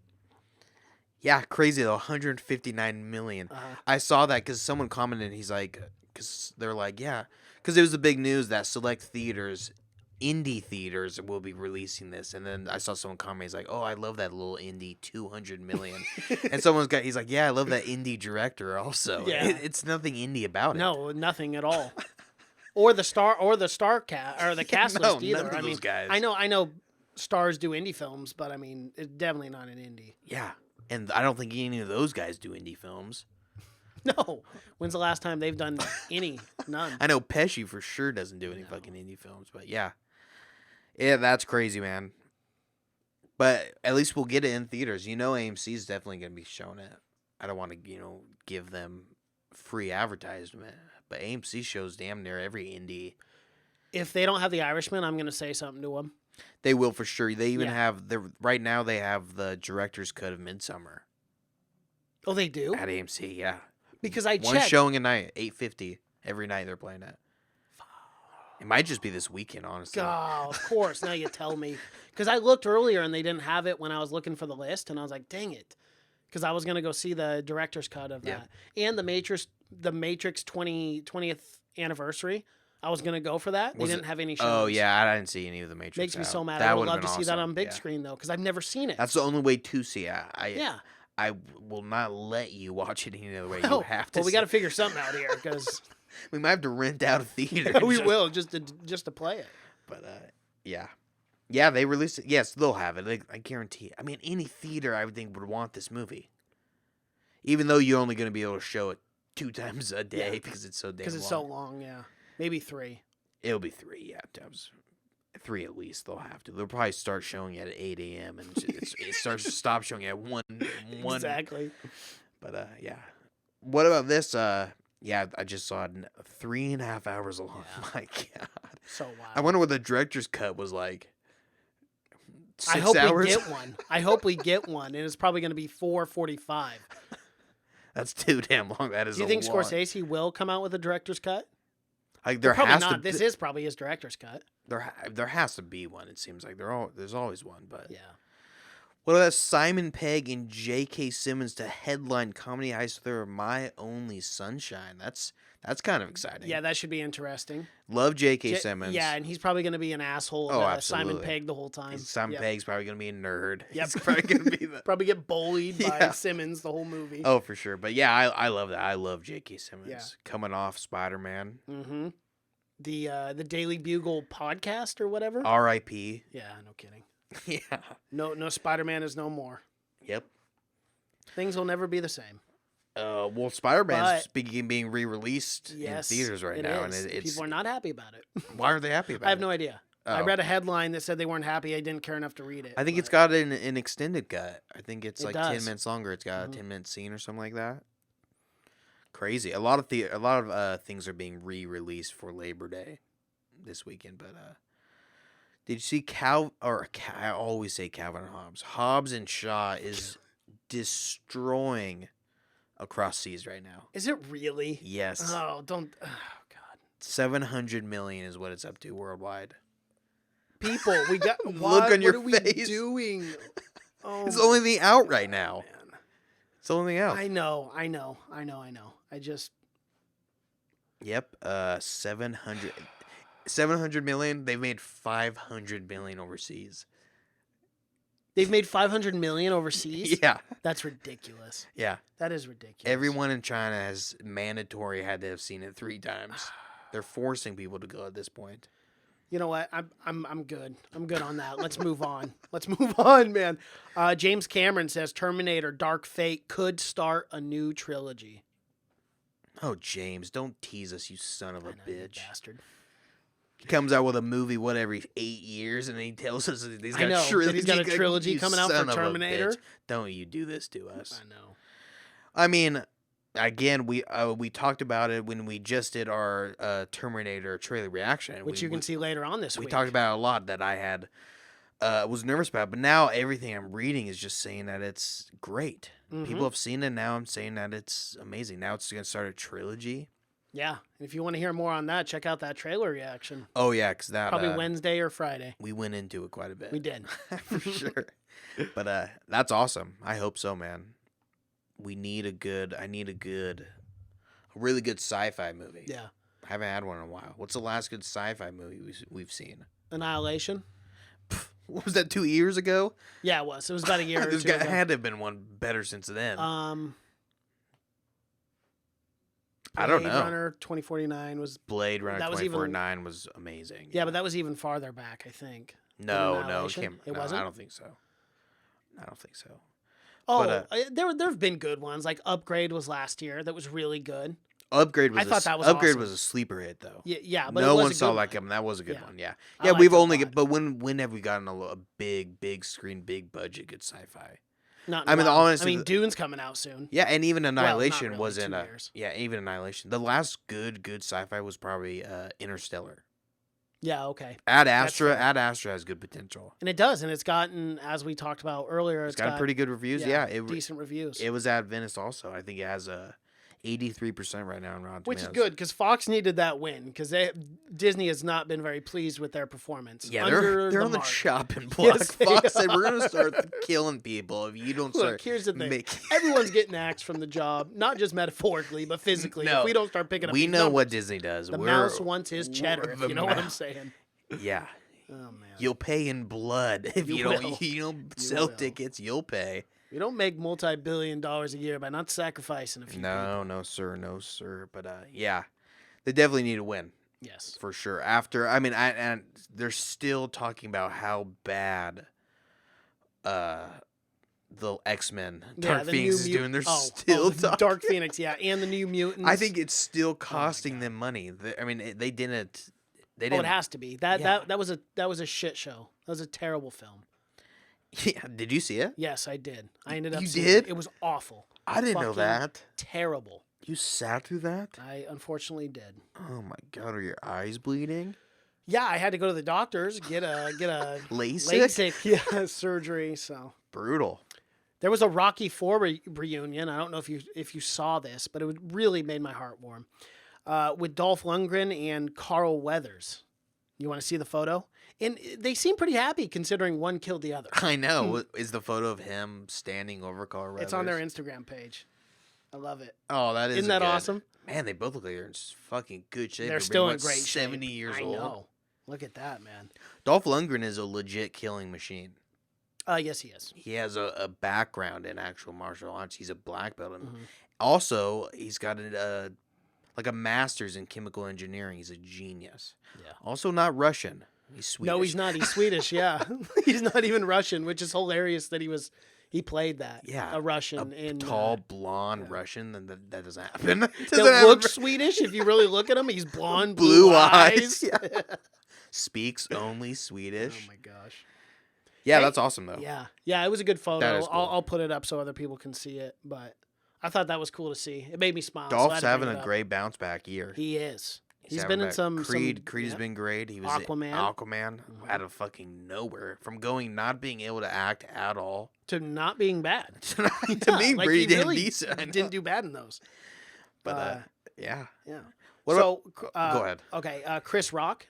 yeah, crazy though. 159 million. I saw that because someone commented. He's like, because they're like, yeah, because it was the big news that select theaters, indie theaters, will be releasing this. And then I saw someone comment. He's like, oh, I love that little indie 200 million. And he's like, yeah, I love that indie director also. Yeah. It's nothing indie about it. No, nothing at all. Or the star cast or the cast No, list either. none of those guys. I know stars do indie films, but I mean, it's definitely not an indie. Yeah. And I don't think any of those guys do indie films. No. When's the last time they've done any? None. I know Pesci for sure doesn't do any fucking indie films, but yeah. Yeah, that's crazy, man. But at least we'll get it in theaters. You know AMC's definitely going to be showing it. I don't want to, give them free advertisement, but AMC shows damn near every indie. If they don't have The Irishman, I'm going to say something to them. They will for sure. They even Yeah. have right now they have the director's cut of Midsummer Oh, they do? at AMC, yeah. Because I One checked. showing a night, 8:50 every night they're playing it. It might just be this weekend, honestly. Oh, of course. Now you tell me. Because I looked earlier and they didn't have it when I was looking for the list, and I was like, dang it. Because I was going to go see the director's cut of Yeah. that. And the Matrix 20th anniversary. I was going to go for that. They didn't have any shows. Oh, yeah, I didn't see any of the Matrix. Makes me out. so mad. That I would would've love to been see that awesome. on big Yeah. screen, though, because I've never seen it. That's the only way to see it. Yeah. I will not let you watch it any other way. Oh, You have to. well, we see got to it. figure something out here, because We might have to rent out a theater. we will, just to play it. But yeah, yeah, they released it. Yes, they'll have it. I guarantee it. I mean, any theater I would think would want this movie, even though you're only going to be able to show it 2 times a day because it's so damn long. Because it's so long, yeah. Maybe 3. It'll be 3, yeah, times 3 at least. They'll have to. They'll probably start showing it at 8 a.m. and it starts to stop showing at 1. Exactly. But yeah. What about this? Yeah, I just saw it 3.5 hours long. Yeah. My God. So wild. I wonder what the director's cut was like. 6 I hope hours? we get one. I hope we get one, and it's probably going to be 4:45. That's too damn long. That is. Do you think a lot. Scorsese will come out with a director's cut? Like there Probably has not. to. This is probably his director's cut. There has to be one. It seems like there's always one. But Yeah. what about Simon Pegg and J.K. Simmons to headline comedy heist thriller My Only Sunshine? That's kind of exciting. Yeah, that should be interesting. Love J.K. Simmons. Yeah, and he's probably going to be an asshole Oh, to Simon absolutely. Pegg the whole time. Simon Yep. Pegg's probably gonna be a nerd. Yep. He's probably gonna be the. Probably get bullied by Yeah. Simmons the whole movie. Oh, for sure. But yeah, I love that. I love J.K. Simmons Yeah. coming off Spider-Man. Mm-hmm. The Daily Bugle podcast or whatever. R.I.P. Yeah, no kidding. Yeah. No Spider-Man is no more. Yep. Things will never be the same. Well, Spider-Man's being re-released Yes, in theaters right it now, is. and it's. People are not happy about it. Why are they happy about it? I have no idea. I Oh. read a headline that said they weren't happy. I didn't care enough to read it. I think it's but- got an extended cut. I think it's It like does. 10 minutes longer. It's got Mhm. a 10-minute scene or something like that. Crazy. A lot of things are being re-released for Labor Day this weekend. But did you see I always say Calvin and Hobbes. Hobbes and Shaw is destroying across seas right now. Is it really? Yes. Oh, don't. Oh, God. 700 million is what it's up to worldwide. People, we got. Look on your what are face. we doing? Oh, It's the only thing out right now. man. It's the only thing out. I know. I just. Yep. 700 million. They've made 500 million overseas. They've made 500 million overseas. Yeah. That's ridiculous. Yeah. That is ridiculous. Everyone in China has mandatory had to have seen it 3 times. They're forcing people to go at this point. You know what? I'm good. I'm good on that. Let's move on. Let's move on, man. James Cameron says Terminator Dark Fate could start a new trilogy. Oh, James, don't tease us, you son of a I know, you bitch. bastard. He comes out with a movie, every 8 years, and he tells us that he's got know, a trilogy. that he's got a trilogy You coming out for son of a Terminator. bitch. Don't you do this to us. I know. I mean, again, we talked about it when we just did our Terminator trailer reaction. Which you can see later on this week. We talked about it a lot that I had was nervous about, but now everything I'm reading is just saying that it's great. Mm-hmm. People have seen it now. I'm saying that it's amazing. Now it's going to start a trilogy. Yeah. If you want to hear more on that, check out that trailer reaction. Oh, yeah, because that... Probably Wednesday or Friday. We went into it quite a bit. We did. For sure. But that's awesome. I hope so, man. I need a really good sci-fi movie. Yeah. I haven't had one in a while. What's the last good sci-fi movie we've seen? Annihilation. What was that, 2 years ago? Yeah, it was. It was about a year or There's two ago. had to have been one better since then. I don't know. Blade Runner 2049 was... Blade Runner 2049 was amazing. Yeah, but that was even farther back, I think. No, It wasn't? I don't think so. Oh, But, there have been good ones. Like Upgrade was last year. That was really good. Upgrade was awesome. was a sleeper hit though. Yeah, but no it was one a saw good like one. him. That was a good Yeah. one. Yeah, I yeah. liked We've it a only, lot. but when have we gotten a big screen, big budget, good sci-fi? Not in I a mean, while. honestly, Dune's coming out soon. Yeah, and even Annihilation really, wasn't 2 a. years. Yeah, even Annihilation. The last good sci-fi was probably Interstellar. Yeah, okay. Ad fair. Astra has good potential. And it does, and it's gotten, as we talked about earlier, It's got pretty good reviews. Yeah, decent reviews. It was at Venice also. I think it has a 83% right now on Rotten Which is Tomatoes. good, because Fox needed that win, because Disney has not been very pleased with their performance. Yeah, Under they're on the mark. chopping block. Yes, they Fox said are. we're gonna start killing people if you don't start. Look, here's the thing. making- Everyone's getting axed from the job, not just metaphorically, but physically. No. If we don't start picking up We these know what numbers. Disney does. The We're- mouse wants his cheddar, if the you know what I'm mouse- saying. Yeah, Oh, man. you'll pay in blood if You you will. don't. You don't You sell will. tickets. You'll pay. We don't make multi-billion-dollars a year by not sacrificing a few people. No, sir. But yeah, they definitely need to win Yes. for sure. After, I mean, and they're still talking about how bad the X-Men Dark the Phoenix new is mut- doing. They're oh, still talking. Dark Phoenix, yeah, and the New Mutants. I think it's still costing them money. I mean, they didn't. They Oh, didn't. it has to be. That Yeah. that was a shit show. That was a terrible film. Yeah, did you see it? Yes, I did. I ended up. You seeing did? It was awful. I didn't know Fucking that. Terrible. You sat through that? I unfortunately did. Oh my god, are your eyes bleeding? Yeah, I had to go to the doctors get a LASIK? yeah, surgery. So Brutal. there was a Rocky IV reunion. I don't know if you saw this, but it really made my heart warm. With Dolph Lundgren and Carl Weathers. You want to see the photo? And they seem pretty happy considering one killed the other. I know. Is the photo of him standing over Carl Weathers? It's on their Instagram page. I love it. Oh, that is. Isn't that good. awesome? Man, they both look like they're in fucking good shape. They're for still being, in great shape. 70 years I old. know. Look at that, man. Dolph Lundgren is a legit killing machine. Yes, he is. He has a background in actual martial arts. He's a black belt. And Mhm. also, he's got a master's in chemical engineering. He's a genius. Yeah. Also not Russian. He's Swedish. No, he's not. He's Swedish. Yeah, he's not even Russian, which is hilarious that he played that. Yeah, a Russian a in tall, blonde Russian, and that doesn't happen. that Doesn't happen. looks Swedish. If you really look at him, he's blonde, Blue blue eyes. eyes. Yeah. Speaks only Swedish. Oh my gosh. Yeah, Hey, that's awesome though. Yeah, it was a good photo. That is cool. I'll put it up so other people can see it. But I thought that was cool to see. It made me smile. so I Dolph's had to bring having it a up. great bounce back year. He is. He's having been in back- some Creed. Creed has yeah. been great. He was Aquaman. in Aquaman out of fucking nowhere, from not being able to act at all to not being bad. to Yeah, being like, pretty he damn really decent. I Didn't know. do bad in those. But yeah. Yeah. What so go ahead. Okay, Chris Rock,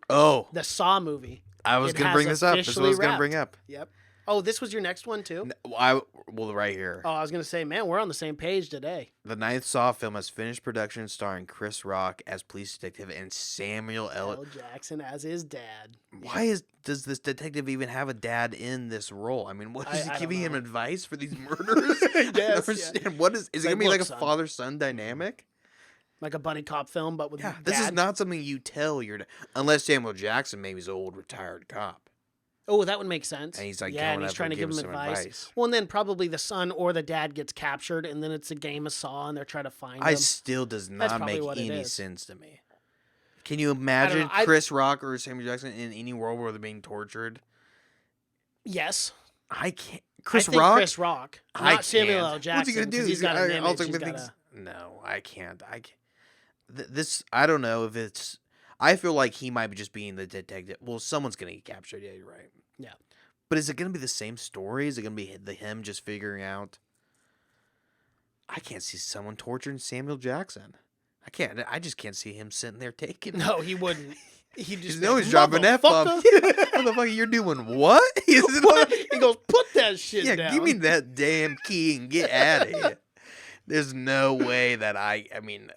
Oh, the Saw movie. I was It gonna has bring this up. This is what I was officially gonna bring wrapped. up. Yep. Oh, this was your next one too? Well, right here. Oh, I was gonna say, man, we're on the same page today. The ninth Saw film has finished production, starring Chris Rock as police detective and Samuel L. L. Jackson as his dad. Why does this detective even have a dad in this role? I mean, what is I he don't giving him know. advice for these murders? I I don't guess, understand. What is it Like, gonna be look, like a son. father-son dynamic? Like a buddy cop film, but with Yeah, this is dad. not something you tell your unless Samuel Jackson maybe is an old retired cop. Oh, that would make sense. And he's, like, yeah, and going he's up trying and to give him giving some advice. advice. Well, and then probably the son or the dad gets captured, and then it's a game of Saw, and they're trying to find him. Still does That's not probably make what it any is. sense to me. Can you imagine I- Chris Rock or Samuel Jackson in any world where they're being tortured? Yes. I can't. Chris Rock, I not Samuel can't. L. Jackson. What's he gonna do? He's got an image. also He's gonna got think. a... No, I can't. This. I don't know if it's. I feel like he might be just being the detective. Well, someone's gonna get captured. Yeah, you're right. Yeah. But is it gonna be the same story? Is it gonna be him just figuring out? I can't see someone torturing Samuel Jackson. I can't. I just can't see him sitting there taking. No, he wouldn't. He just He's dropping F bomb. Motherfucker, you're doing what? He goes, put that shit down. Yeah, give me that damn key and get out of here. There's no way that I mean,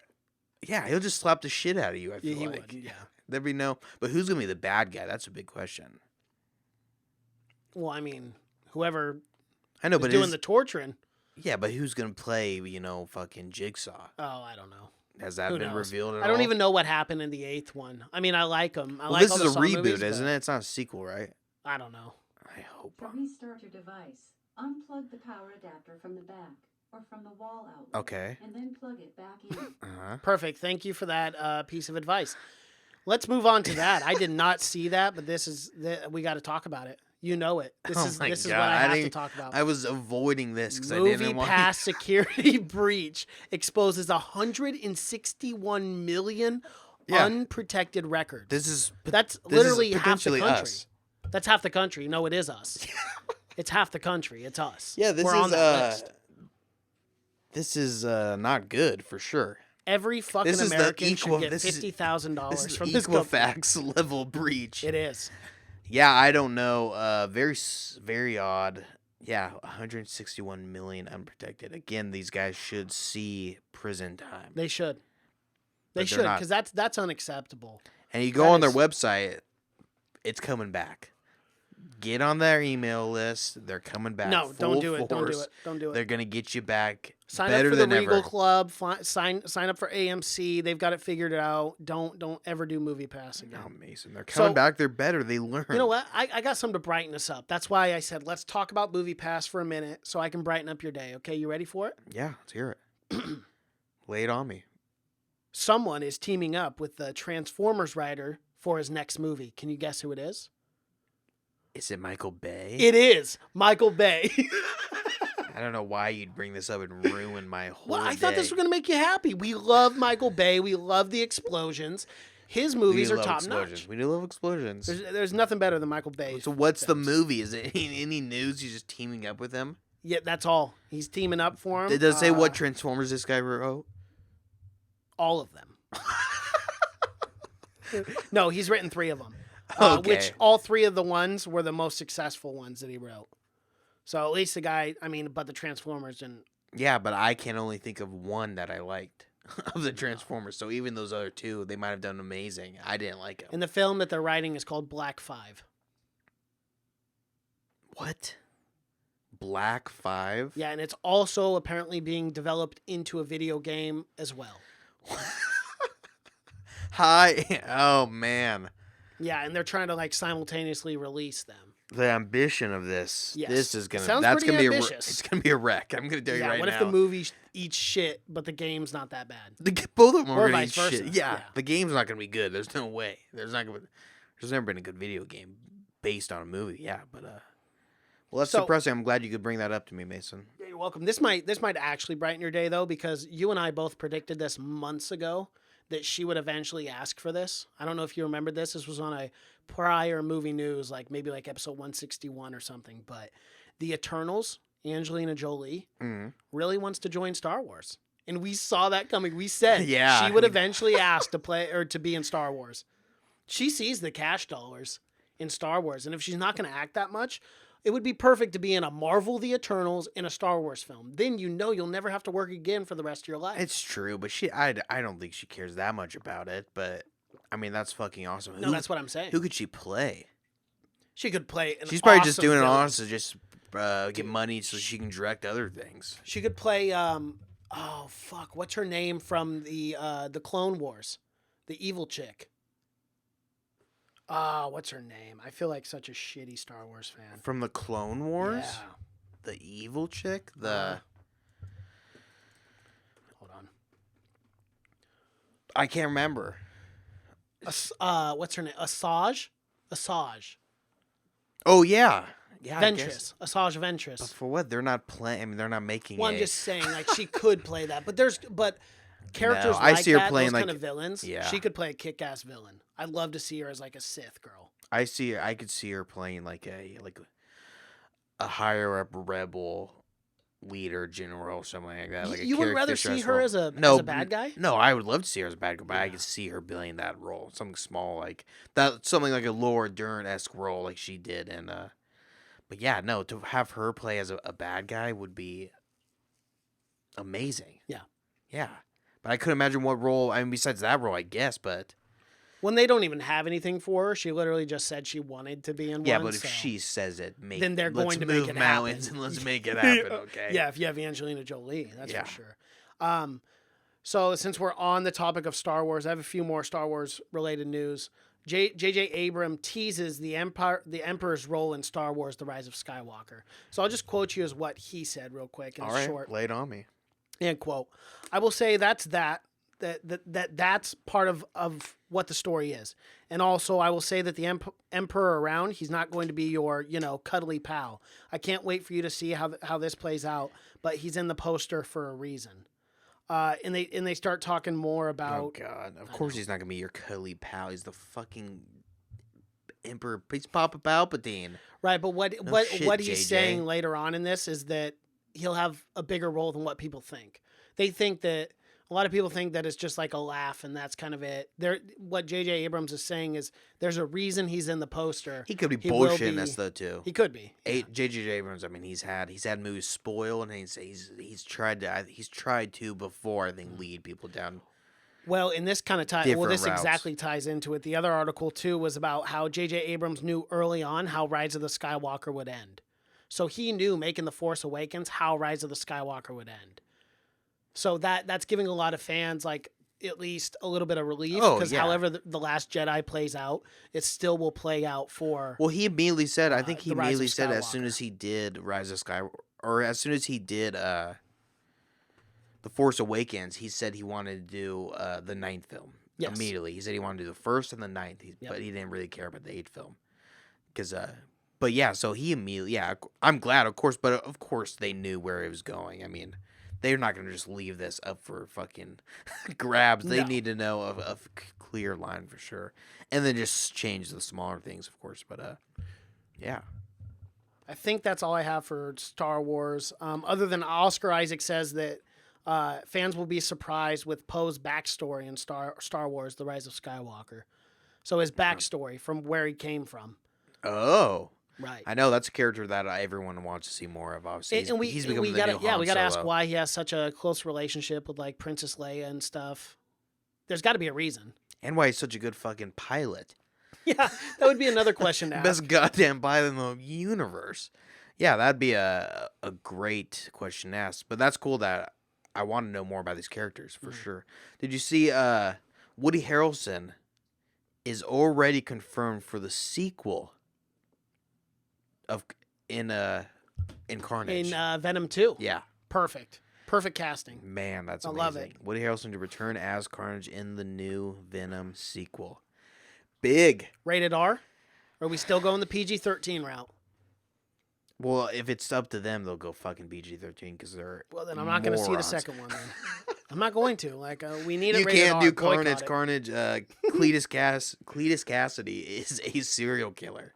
yeah, he'll just slap the shit out of you. I feel he like. would, yeah. There'd be no. But who's gonna be the bad guy? That's a big question. Well, I mean, whoever I know, is but doing the torturing. Yeah, but who's gonna play? Fucking Jigsaw. Oh, I don't know. Has that Who been knows? revealed at all? I don't even know what happened in the 8th one. I mean, I like them. Well, this is a reboot, isn't it? It's not a sequel, right? I don't know. I hope. To restart your device, unplug the power adapter from the back or from the wall outlet. Okay. And then plug it back in. Uh-huh. Perfect. Thank you for that piece of advice. Let's move on to that. I did not see that, but we got to talk about it. You know it. This is what I have to talk about. I was avoiding this because I Movie didn't want. Pass security breach exposes 161 million unprotected records. That's literally half the country. Us. That's half the country. No, it is us. It's half the country. It's us. Yeah, We're on that list. This is not good for sure. Every fucking American should get $50,000 from this Equifax level breach. It is. Yeah, I don't know. Very odd. Yeah, 161 million unprotected. Again, these guys should see prison time. They should. They But should, they're not. because that's unacceptable. And you go on their website, it's coming back. Get on their email list. They're coming back. No, don't do full it. Don't do force. it. Don't do it. They're gonna get you back Sign better up for the than Regal ever. Club. Sign up for AMC. They've got it figured out. Don't ever do Movie Pass again. No, Mason. They're coming back. They're better. They learn. You know what? I got something to brighten us up. That's why I said let's talk about Movie Pass for a minute so I can brighten up your day. Okay, you ready for it? Yeah, let's hear it. Lay it on me. Someone is teaming up with the Transformers writer for his next movie. Can you guess who it is? Is it Michael Bay? It is Michael Bay. I don't know why you'd bring this up and ruin my whole Well, I day. thought this was going to make you happy. We love Michael Bay. We love the explosions. His movies are top notch. We do love explosions. There's nothing better than Michael Bay. So what's the movie? Is it any news? He's just teaming up with him? Yeah, that's all. He's teaming up for him. It does say what Transformers this guy wrote? All of them. No, he's written 3 of them. Okay. Which all 3 of the ones were the most successful ones that he wrote. So at least the guy, but the Transformers and Yeah, but I can only think of one that I liked of the Transformers. So even those other 2, they might have done amazing. I didn't like them. and the film that they're writing is called Black 5. What? Black 5? Yeah, and it's also apparently being developed into a video game as well. Hi. Oh, man. Yeah, and they're trying to simultaneously release them. The ambition of this. Yes. This is going to... Sounds That's pretty going to be ambitious. It's going to be a wreck. I'm going to tell you right now. What if the movie eats shit, but the game's not that bad? Both of them Or are going vice to eat versa. shit. Yeah, Yeah. the game's not going to be good. There's no way. There's never been a good video game based on a movie. Yeah, but well, that's depressing. I'm glad you could bring that up to me, Mason. Yeah, you're welcome. This might actually brighten your day though, because you and I both predicted this months ago that she would eventually ask for this. I don't know if you remember this. This was on a prior movie news, maybe episode 161 or something. But the Eternals, Angelina Jolie, really wants to join Star Wars. And we saw that coming. We said she would eventually ask to play or to be in Star Wars. She sees the cash dollars in Star Wars. And if she's not going to act that much, it would be perfect to be in a Marvel The Eternals in a Star Wars film. Then you'll never have to work again for the rest of your life. It's true, but I don't think she cares that much about it. But that's fucking awesome. No, that's what I'm saying. Who could she play? She could play. She's probably just awesome doing it villain. honestly, just get money so she can direct other things. She could play. Oh fuck! What's her name from the Clone Wars? The evil chick. What's her name? I feel like such a shitty Star Wars fan. From the Clone Wars? Yeah. The evil chick? Hold on. I can't remember. what's her name? Asajj. Oh yeah, yeah. I guess. Ventress. Asajj Ventress. But for what? They're not playing. I mean, they're not making. Well, I'm just saying, like she could play that, but characters I like see her that, playing those like kind of villains, yeah. she could play a kick-ass villain. I'd love to see her as like a Sith girl. I could see her playing like a higher up rebel leader, general, something like that. Like You would rather see her role. as a bad guy? No, I would love to see her as a bad guy, but I could see her playing that role, something small like that, something like a Laura Dern-esque role, like she did. And but yeah, no, to have her play as a bad guy would be amazing. Yeah. But I couldn't imagine what role. I mean, besides that role, I guess. But When they don't even have anything for her, she literally just said she wanted to be in yeah, one. but if she says it, then they're going to make it mountains happen. and let's make it happen. Okay. Yeah, if you have Angelina Jolie, that's Yeah. for sure. So since we're on the topic of Star Wars, I have a few more Star Wars related news. J.J. Abrams teases the Emperor's role in Star Wars: The Rise of Skywalker. So I'll just quote you as what he said real quick and All right, short. lay it on me. And quote, I will say that's part of what the story is. And also I will say that the Emperor around, he's not going to be your, cuddly pal. I can't wait for you to see how this plays out, but he's in the poster for a reason. And they start talking more about. Oh God! Of course he's not gonna be your cuddly pal. He's the fucking Emperor. He's Papa Palpatine. Right, but what shit, he's JJ. saying later on in this is that he'll have a bigger role than what people think. They think that a lot of people think that it's just like a laugh and that's kind of it. What J.J. Abrams is saying is there's a reason he's in the poster. He could be will bullshitting us though too. He could be. Yeah. J.J. Abrams. I mean, he's had movies spoil, and he's tried to before, I think, lead people down. Well, in this kind of ties. Well, Different this routes. exactly ties into it. The other article too was about how J.J. Abrams knew early on how Rise of the Skywalker would end. So he knew making The Force Awakens how Rise of the Skywalker would end. So that's giving a lot of fans like at least a little bit of relief because however the Last Jedi plays out, it still will play out for. Well, he immediately said. I think he The Rise of immediately said as soon Skywalker. as he did Rise of Skywalker, or as soon as he did The Force Awakens, he said he wanted to do the 9th film. Yes. Immediately, he said he wanted to do the first and the 9th, Yep. but he didn't really care about the 8th film. Because, but yeah, so he immediately, I'm glad, of course, but of course they knew where it was going. I mean, they're not going to just leave this up for fucking grabs. They No. need to know a clear line for sure. And then just change the smaller things, of course. But, yeah. I think that's all I have for Star Wars. Other than Oscar Isaac says that fans will be surprised with Poe's backstory in Star Wars: The Rise of Skywalker. So his backstory from where he came from. Oh. Right. I know that's a character that everyone wants to see more of. Obviously, he's becoming the new Han we gotta ask Solo. why he has such a close relationship with like Princess Leia and stuff. There's got to be a reason. And why he's such a good fucking pilot. Yeah, that would be another question to ask. Best goddamn pilot in the universe. Yeah, that'd be a great question to ask. But that's cool that I want to know more about these characters for sure. Did you see Woody Harrelson is already confirmed for the sequel in Carnage. In Venom 2. Yeah. Perfect casting. Man, that's I amazing. love it. Woody Harrelson to return as Carnage in the new Venom sequel. Big. Rated R? Or are we still going the PG-13 route? Well, if it's up to them, they'll go fucking PG-13 because they're Well, then I'm not going to see the morons. second one. Then I'm not going to. Like, we need it You rated can't R. do Boycott Carnage. it. Cletus Cassidy is a serial killer.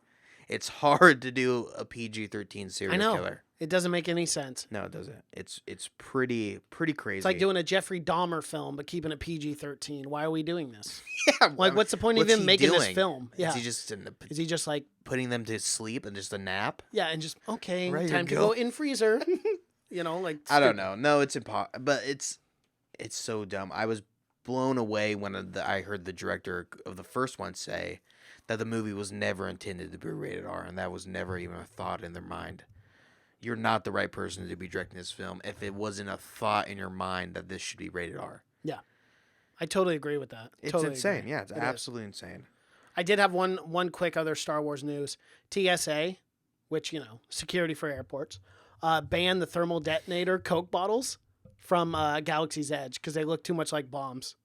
It's hard to do a PG-13 serial I know. killer. It doesn't make any sense. No, it doesn't. It's pretty crazy. It's like doing a Jeffrey Dahmer film, but keeping it PG-13. Why are we doing this? yeah, Like, what's the point of what's even he making this doing? film? Yeah. Is he just Is he just like, putting them to sleep and just a nap? yeah, and just, okay, Ready to time to go. go in freezer. Like. I don't stupid. know. No, it's impossible. But it's so dumb. I was blown away when I heard the director of the first one say that the movie was never intended to be rated R, and that was never even a thought in their mind. You're not the right person to be directing this film if it wasn't a thought in your mind that this should be rated R. Yeah. I totally agree with that. It's Totally insane. agree. Yeah, it's It is. absolutely insane. I did have one quick other Star Wars news. TSA, which, security for airports, banned the thermal detonator Coke bottles from Galaxy's Edge because they look too much like bombs.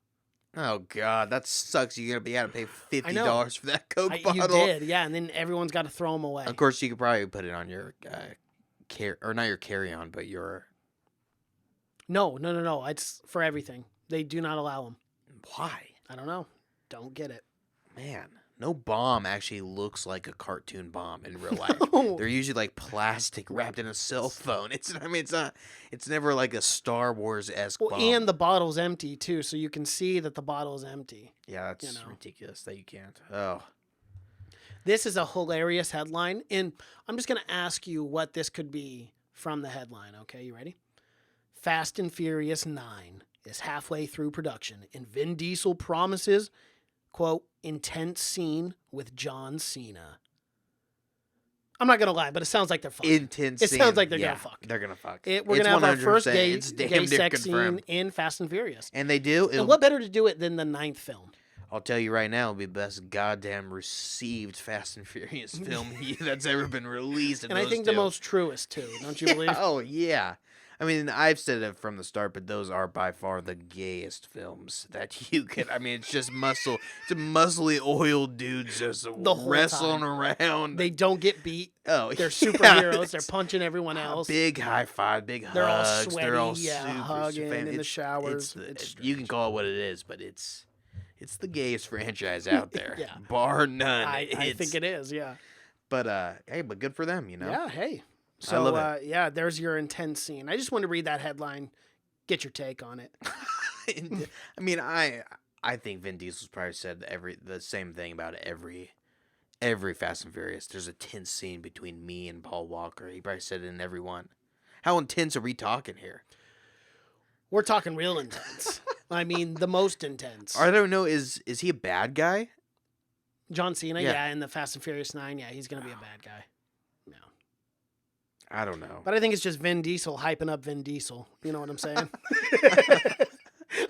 Oh God, that sucks. You're gonna be able to pay $50 for that Coke You bottle. did, yeah, and then everyone's got to throw them away. Of course, you could probably put it on your not your carry-on, but your. No. It's for everything. They do not allow them. Why? I don't know. Don't get it. Man, no bomb actually looks like a cartoon bomb in real life. No. They're usually like plastic wrapped in a cell phone. It's not. It's never like a Star Wars-esque Well, bomb. and the bottle's empty too, so you can see that the bottle is empty. Yeah, that's you know. ridiculous that you can't. Oh. This is a hilarious headline, and I'm just going to ask you what this could be from the headline. Okay, you ready? Fast and Furious 9 is halfway through production, and Vin Diesel promises, quote, intense scene with John Cena. I'm not going to lie, but it sounds like they're fucking. Intense. It sounds like they're yeah, going to fuck. They're gonna fuck. We're going to have our first 100%. gay It's damn near sex confirmed. scene in Fast and Furious. And they do. And what better to do it than the 9th film? I'll tell you right now, it'll be the best goddamn received Fast and Furious film that's ever been released. And I think the most truest, too. Don't you believe? Oh, yeah. I mean, I've said it from the start, but those are by far the gayest films that you can. I mean, it's just muscle. It's a muscly, oiled dudes just The whole wrestling time. around. They don't get beat. Oh, They're yeah. superheroes. They're punching everyone else. Big high five, big They're all hugs. sweaty, They're all yeah, super hugging in the it's- showers. It's It's you can call it what it is, but it's the gayest franchise out there, Yeah. bar none. I think it is, yeah. But hey, but good for them, you know. Yeah, hey. I So, love yeah, there's your intense scene. I just wanted to read that headline, get your take on it. I mean, I think Vin Diesel's probably said the same thing about every Fast and Furious. There's a tense scene between me and Paul Walker. He probably said it in every one. How intense are we talking here? We're talking real intense. I mean, the most intense. I don't know. Is he a bad guy? John Cena, Yeah. yeah, in the Fast and Furious 9, yeah, he's going to be a bad guy. No. I don't know. But I think it's just Vin Diesel hyping up Vin Diesel. You know what I'm saying?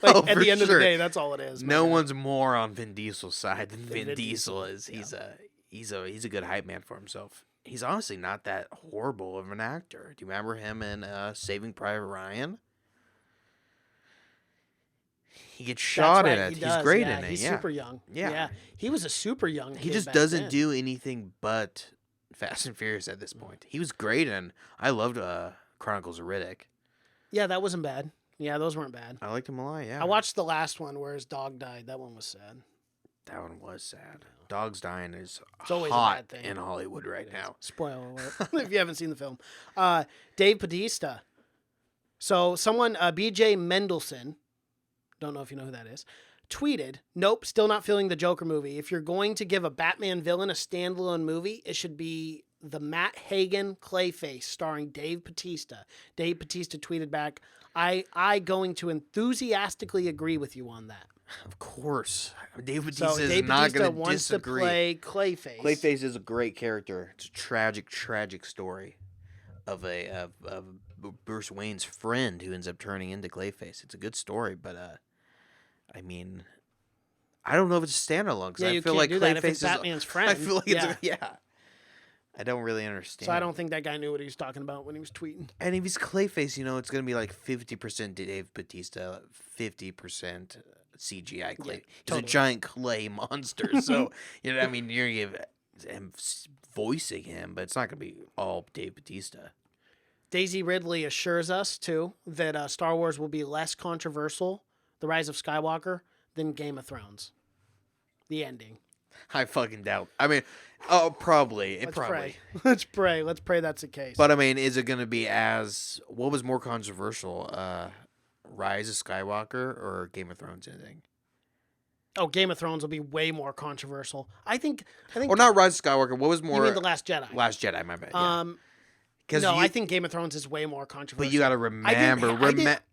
Oh, at for the end of the sure. day, that's all it is. No man. one's more on Vin Diesel's side than Vin Vin Diesel Diesel, is. He's a good hype man for himself. He's honestly not that horrible of an actor. Do you remember him in Saving Private Ryan? He gets shot That's in right, it. he He's does, great yeah, in it. He's Yeah. super young. Yeah. He was a super young He kid just back doesn't then. do anything but Fast and Furious at this point. He was great in. I loved Chronicles of Riddick. Yeah, that wasn't bad. Yeah, those weren't bad. I liked him a lot. Yeah. I watched the last one where his dog died. That one was sad. That one was sad. Dogs dying is It's always a hot bad thing. in Hollywood right now. Spoiler alert if you haven't seen the film. Dave Bautista. So someone, BJ Mendelson, don't know if you know who that is, tweeted, nope, still not feeling the Joker movie. If you're going to give a Batman villain a standalone movie, it should be the Matt Hagen Clayface starring Dave Bautista. Dave Bautista tweeted back, I going to enthusiastically agree with you on that. Of course. Dave So Bautista is Dave not Bautista going to wants disagree. to play Clayface. Clayface is a great character. It's a tragic story of Bruce Wayne's friend who ends up turning into Clayface. It's a good story, but I mean, I don't know if it's a standalone because Yeah, I you feel can't like do Clayface that if it's is Batman's friend. I feel like Yeah. it's I don't really understand. So I don't think that guy knew what he was talking about when he was tweeting. And if he's Clayface, it's going to be like 50% Dave Bautista, 50% CGI Clay. Yeah, He's totally. a giant clay monster. So, you're going to give him voicing him, but it's not going to be all Dave Bautista. Daisy Ridley assures us, too, that Star Wars will be less controversial, The Rise of Skywalker, than Game of Thrones. The ending. I fucking doubt. I mean, oh, probably. Let's Probably. pray. Let's pray. Let's pray that's the case. But I mean, is it going to be what was more controversial? Rise of Skywalker or Game of Thrones ending? oh, Game of Thrones will be way more controversial. I think. Or not Rise of Skywalker. What was more? You mean The Last Jedi? Last Jedi, my bad. Yeah. No, I think Game of Thrones is way more controversial. But you got to remember.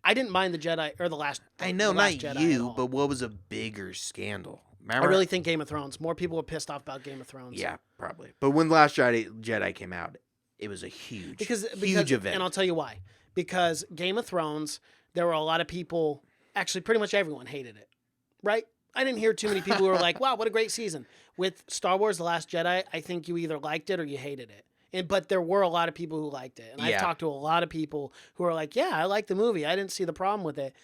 I didn't mind the Jedi or the last. I know, the not Last Jedi at you, all. but what was a bigger scandal? I Remember? really think Game of Thrones. More people were pissed off about Game of Thrones. Yeah, probably. But when The Last Jedi came out, it was a huge event. And I'll tell you why. Because Game of Thrones, there were a lot of people. Actually, pretty much everyone hated it, right? I didn't hear too many people who were like, "Wow, what a great season." With Star Wars: The Last Jedi, I think you either liked it or you hated it. But there were a lot of people who liked it, and I've Yeah. talked to a lot of people who are like, "Yeah, I like the movie. I didn't see the problem with it."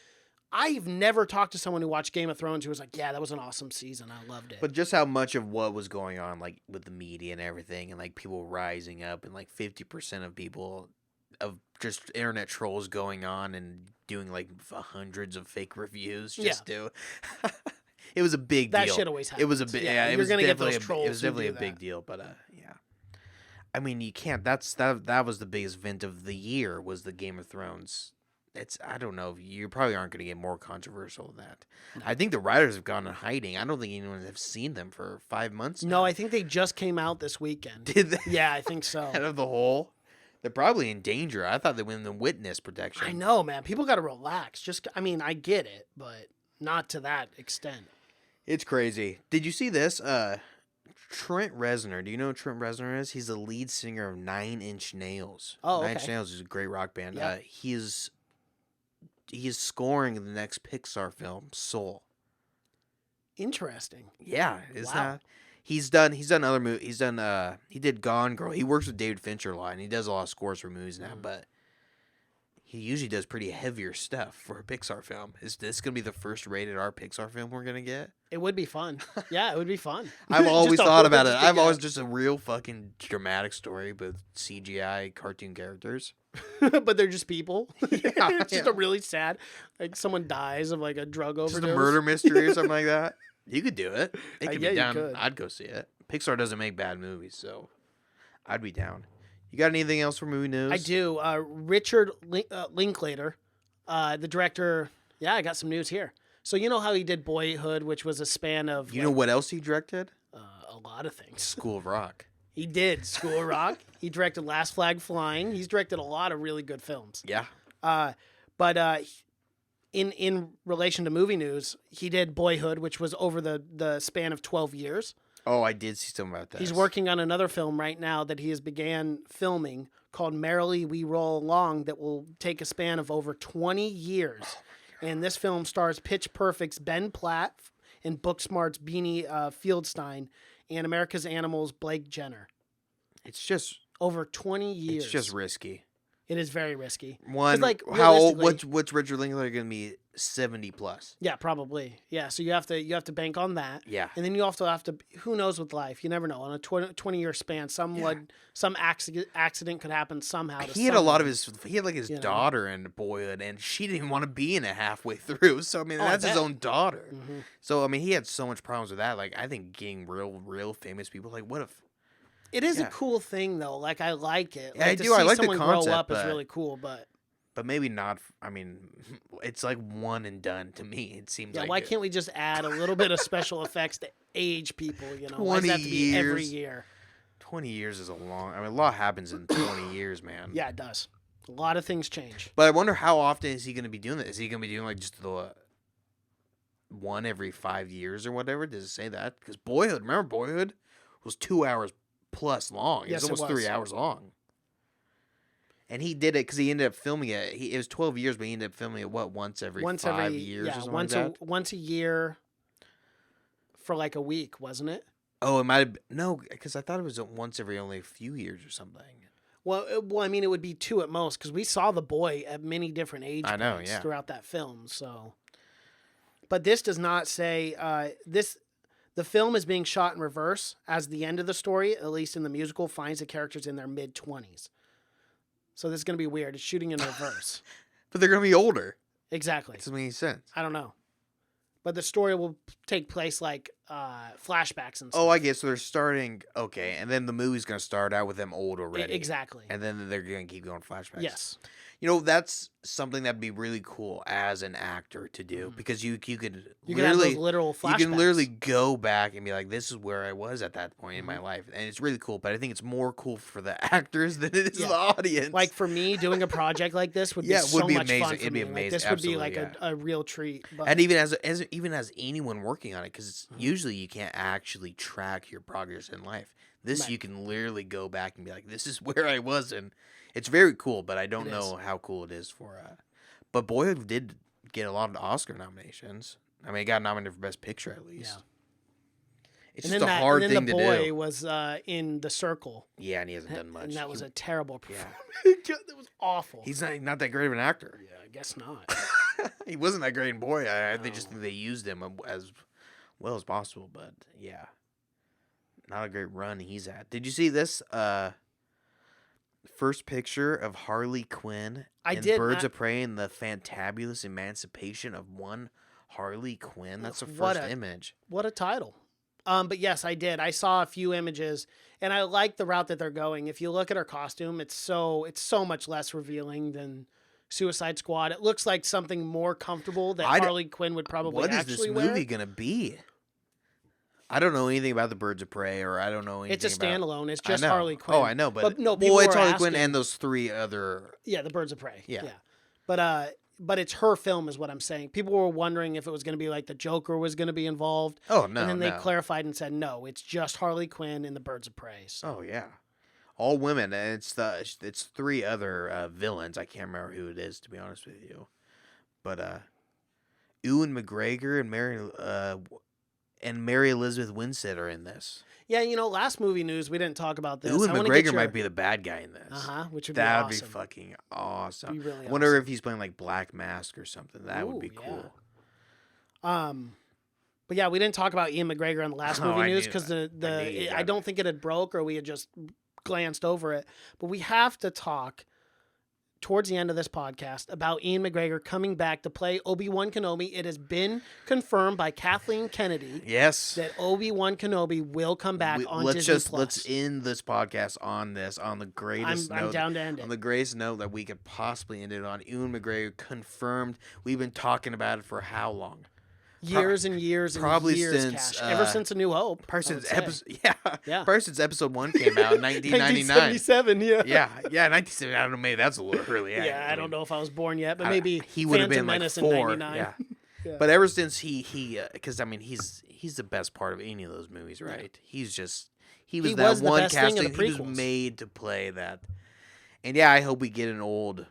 I've never talked to someone who watched Game of Thrones who was like, yeah, that was an awesome season. I loved it. But just how much of what was going on, like with the media and everything, and like people rising up, and like 50% of people of just internet trolls going on and doing like hundreds of fake reviews just to. It was a big deal. That shit always happens. It was a big. Yeah, it you're was gonna get definitely those trolls. It was definitely a who do big that. deal, but yeah. I mean, you can't. That was the biggest event of the year. Was the Game of Thrones. I don't know. You probably aren't going to get more controversial than that. No. I think the writers have gone in hiding. I don't think anyone has seen them for 5 months now. No, I think they just came out this weekend. Did they? Yeah, I think so. Out of the hole? They're probably in danger. I thought they were in the witness protection. I know, man. People got to relax. I mean, I get it, but not to that extent. It's crazy. Did you see this? Trent Reznor. Do you know who Trent Reznor is? He's the lead singer of 9 Inch Nails. Oh, okay. 9 Inch Nails is a great rock band. Yeah. He is scoring the next Pixar film, Soul. Interesting. Yeah, is Wow. that? He's done other movies. He did Gone Girl. He works with David Fincher a lot, and he does a lot of scores for movies now. But he usually does pretty heavier stuff for a Pixar film. Is this gonna be the first rated R Pixar film we're gonna get? It would be fun. Yeah, it would be fun. I've always Just a thought about it. just a- I've always just a real fucking dramatic story with CGI cartoon characters. but they're just people. Yeah, It's just yeah. a really sad, like someone dies of like a drug overdose. Just a murder mystery or something like that. You could do it. It could yeah, be you done. could. I'd go see it. Pixar doesn't make bad movies, so I'd be down. You got anything else for movie news? I do. Richard Linklater, the director. Yeah, I got some news here. So you know how he did Boyhood, which was a span of You know what else he directed? a lot of things. School of Rock. He did School of Rock. He directed Last Flag Flying. He's directed a lot of really good films. Yeah. But in relation to movie news, he did Boyhood, which was over the span of 12 years. Oh, I did see something about that. He's working on another film right now that he has began filming called Merrily We Roll Along that will take a span of over 20 years. And this film stars Pitch Perfect's Ben Platt and Booksmart's Beanie Fieldstein and America's Animals' Blake Jenner. It's just Over 20 years. It's just risky. It is very risky. One, like, how old? realistically- What's Richard Linklater going to be? 70 plus. Yeah, probably. Yeah, so you have to bank on that. Yeah. And then you also have to, who knows with life? You never know. On a 20-year span, some accident could happen somehow. To He had a lot of someone. he had like his you know. daughter in Boyhood, and she didn't want to be in it halfway through. So I mean, Oh, I that's his bet. own daughter. Mhm. So I mean, he had so much problems with that. Like, I think getting real famous people, like, what if? It is Yeah. a cool thing, though. Like, I like it. Yeah, Like, I to do. I see like the someone concept, grow up is but- really cool, but But maybe not. I mean, it's like one and done to me. It seems yeah, like why it. can't we just add a little bit of special effects to age people? You know, why does 20 it have to be every years. year? 20 years is a long. I mean, a lot happens in 20 years, man. Yeah, it does. A lot of things change. But I wonder how often is he going to be doing that? Is he going to be doing like just the one every 5 years or whatever? Does it say that? Because Boyhood, remember Boyhood was 2 hours plus long. Yes, it was it almost was. 3 hours long. And he did it because he ended up filming it. It was 12 years, but he ended up filming it once every 5 years or something once like that. once a year for like a week, wasn't it? Oh, it might have been, no, because I thought it was once every only a few years or something. Well, I mean, it would be 2 at most because we saw the boy at many different age I know, points yeah. throughout that film. So, but this does not say this. The film is being shot in reverse, as the end of the story, at least in the musical, finds the characters in their mid-20s. So this is going to be weird. It's shooting in reverse. But they're going to be older. Exactly. It doesn't make any sense. I don't know. But the story will take place like flashbacks and stuff. Oh, I guess so. They're starting, okay, and then the movie's going to start out with them old already. Exactly. And then they're going to keep going flashbacks. Yes. You know, that's something that'd be really cool as an actor to do because you could You can have literally those literal flashbacks. you can literally go back and be like, this is where I was at that point in my life, and it's really cool. But I think it's more cool for the actors than it is Yeah. the audience. Like for me, doing a project like this would be Yeah, it would so be much fun amazing. for It'd be me. Like, amazing. this would be like Absolutely, a real treat. But and even as anyone working on it, because usually you can't actually track your progress in life. This Right. you can literally go back and be like, this is where I was, and it's very cool. But I don't It know how cool it is for. But Boyhood did get a lot of Oscar nominations. I mean, it got nominated for Best Picture at least. Yeah. It's and just then a hard and thing then to the boy do. was in The Circle. Yeah, and he hasn't done much. And that was He- a terrible Yeah. performance. That was awful. He's not that great of an actor. Yeah, I guess not. He wasn't that great in Boy. They just think they used him as well as possible. But yeah, not a great run he's at. Did you see this first picture of Harley Quinn I and did. Birds of Prey and the Fantabulous Emancipation of One Harley Quinn? That's the What first a- image. What a title. But yes, I did. I saw a few images, and I like the route that they're going. If you look at her costume, it's so much less revealing than Suicide Squad. It looks like something more comfortable that Harley Quinn would probably What is actually this wear. movie gonna be? I don't know anything about the Birds of Prey, or I don't know anything. It's a standalone. It's I just know. Harley Quinn. Oh, I know, but no, well, people it's were Harley Quinn asking- and those three other. Yeah, the Birds of Prey. Yeah. But it's her film, is what I'm saying. People were wondering if it was going to be like the Joker was going to to be involved. Oh no! And then no. they clarified and said no, it's just Harley Quinn and the Birds of Prey. So. Oh yeah, all women, and it's three other villains. I can't remember who it is, to be honest with you. But Ewan McGregor and Mary Elizabeth Winstead are in this. Yeah, last movie news we didn't talk about this. Ewan I wanna get McGregor your- might be the bad guy in this. which would That would be be awesome. fucking awesome. Be really I wonder awesome. if he's playing like Black Mask or something. That would Ooh, be yeah. cool. But yeah, we didn't talk about Ian McGregor on the last Oh, movie I news knew because that. I knew you I got don't it. think it had broke or we had just glanced over it. But we have to talk towards the end of this podcast about Ian McGregor coming back to play Obi-Wan Kenobi. It has been confirmed by Kathleen Kennedy Yes. that Obi-Wan Kenobi will come back on Disney Plus. Let's end this podcast on the greatest I'm note. down to end it. On the greatest note that we could possibly end it on. Ewan McGregor confirmed. We've been talking about it for how long? Years and years and probably years, since, Cash. Ever since A New Hope. Probably I would since say. episode, Yeah. Probably since episode 1 came out in 1999. 1977, yeah. yeah, 1970. I don't know, maybe that's a little early. Yeah, I don't know if I was born yet, but I- maybe he would have Phantom been like Menace 4. in 99. Yeah. Yeah. But ever since he because I mean he's the best part of any of those movies, right? He's just he was that was the one best thing in the casting. He was prequels. made to play that. And yeah, I hope we get an old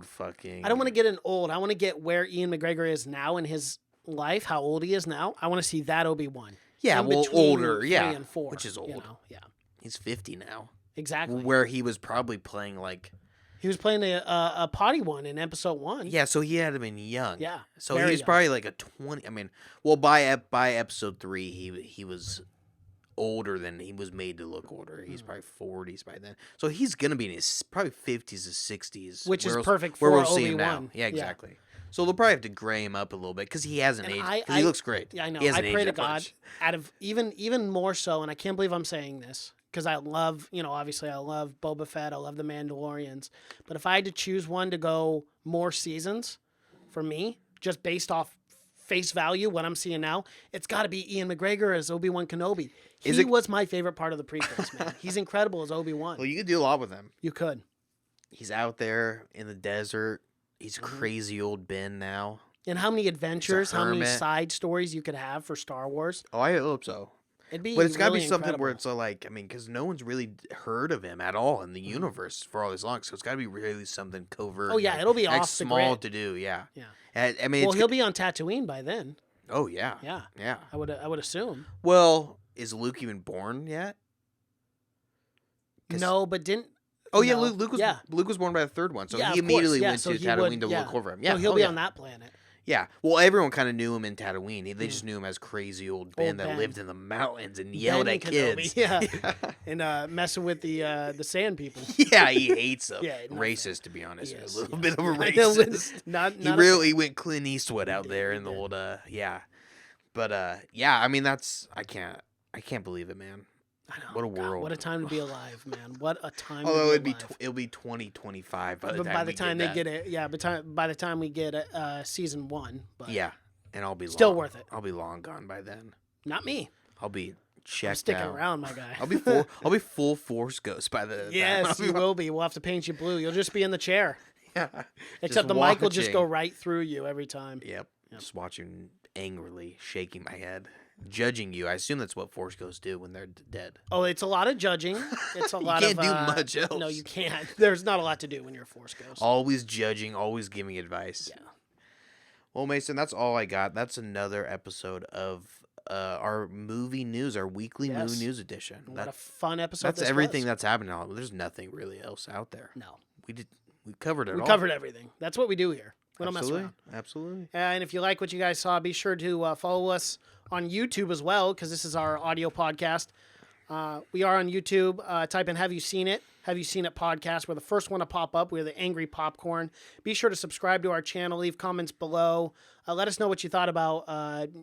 fucking. I don't want to get an old. I want to get where Ian McGregor is now in his life, how old he is now. I want to see that Obi-Wan. Yeah, in well, between older, 3 yeah, and 4, which is old. Yeah, He's 50 now. exactly. Where he was probably playing like. He was playing a potty one in episode 1. Yeah, so he had to been young. Yeah, So very he was young. probably like a 20. I mean, well, by episode 3, he was older than he was made to look older. He's probably 40s by then. So he's gonna be in his probably 50s or 60s, Which is where- perfect where for we'll see him now. Obi-Wan. Yeah, Yeah. exactly. So they'll probably have to gray him up a little bit because he hasn't And aged. Because he looks great. Yeah, I know. He I hasn't pray aged to that God, much. out of even more so, and I can't believe I'm saying this because I love, obviously I love Boba Fett, I love the Mandalorians, but if I had to choose one to go more seasons, for me, just based off face value, what I'm seeing now, it's got to be Ian McGregor as Obi-Wan Kenobi. He was my favorite part of the prequels, man. He's incredible as Obi-Wan. Well, you could do a lot with him. You could. He's out there in the desert. He's Mm-hmm. crazy old Ben now. And how many adventures, how many hermit. side stories you could have for Star Wars? Oh, I hope so. It'd be But it's got to really be something incredible. where it's like, I mean, because no one's really heard of him at all in the universe for all this long. So it's got to be really something covert. Oh, yeah, like- it'll be like off the small grid. to do. Yeah. Yeah. I mean, Well, it's he'll be on Tatooine by then. Oh yeah. Yeah. Yeah. I would assume. Well, is Luke even born yet? 'Cause- No, but didn't. Oh yeah, no. Luke was born by the third one, so Yeah, he of course, immediately yeah, went so to he Tatooine would- to yeah. look over him. Yeah, So he'll oh, be yeah. on that planet. Yeah. Well, everyone kind of knew him in Tatooine. They just knew him as crazy old Ben Old that Ben. lived in the mountains and yelled Ben at Kenobi, kids. yeah. And messing with the sand people. Yeah, he hates them. Yeah, not racist, to be honest. Yes, a little yes. bit of a I know, racist. not He a- really went Clint Eastwood out there in the did. old yeah. But yeah, I mean I can't believe it, man. I know, what a God, world. what a time to be alive, man. What a time. Although to be it'll be 2025 by the but time by the we time get they that. get it, yeah. By the time we get season 1, but Yeah, and I'll be Still long, worth it. I'll be long gone by then. not me. I'll be checked I'm sticking out. around, my guy. I'll be full Force Ghost by the time. Yes, I'll you be- will be. We'll have to paint you blue. You'll just be in the chair, Yeah. except the mic will just watching. go right through you every time. Yep. Just watching angrily, shaking my head, judging you. I assume that's what Force Ghosts do when they're dead. Oh, it's a lot of judging. It's a You lot can't of do much No, else. you can't. There's not a lot to do when you're a Force Ghost. Always judging, always giving advice. Yeah. Well, Mason, that's all I got. That's another episode of our movie news, our weekly Yes. movie news edition. What a fun episode. That's this everything was. that's happening. There's nothing really else out there. No, We covered it we all. covered everything. That's what we do here. We don't mess around. Absolutely. And if you like what you guys saw, be sure to follow us on YouTube as well, because this is our audio podcast. We are on YouTube. Type in Have You Seen It? Have You Seen It podcast? We're the first one to pop up. We're the Angry Popcorn. Be sure to subscribe to our channel. Leave comments below. Let us know what you thought about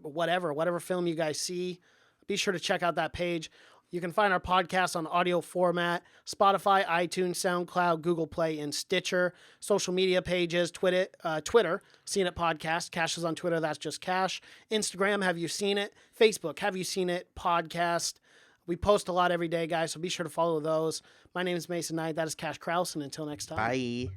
whatever film you guys see. Be sure to check out that page. You can find our podcast on audio format, Spotify, iTunes, SoundCloud, Google Play, and Stitcher. Social media pages, Twitter, Seen It Podcast. Cash is on Twitter, that's just Cash. Instagram, Have You Seen It? Facebook, Have You Seen It Podcast. We post a lot every day, guys, so be sure to follow those. My name is Mason Knight. That is Cash Kraus, and until next time. Bye.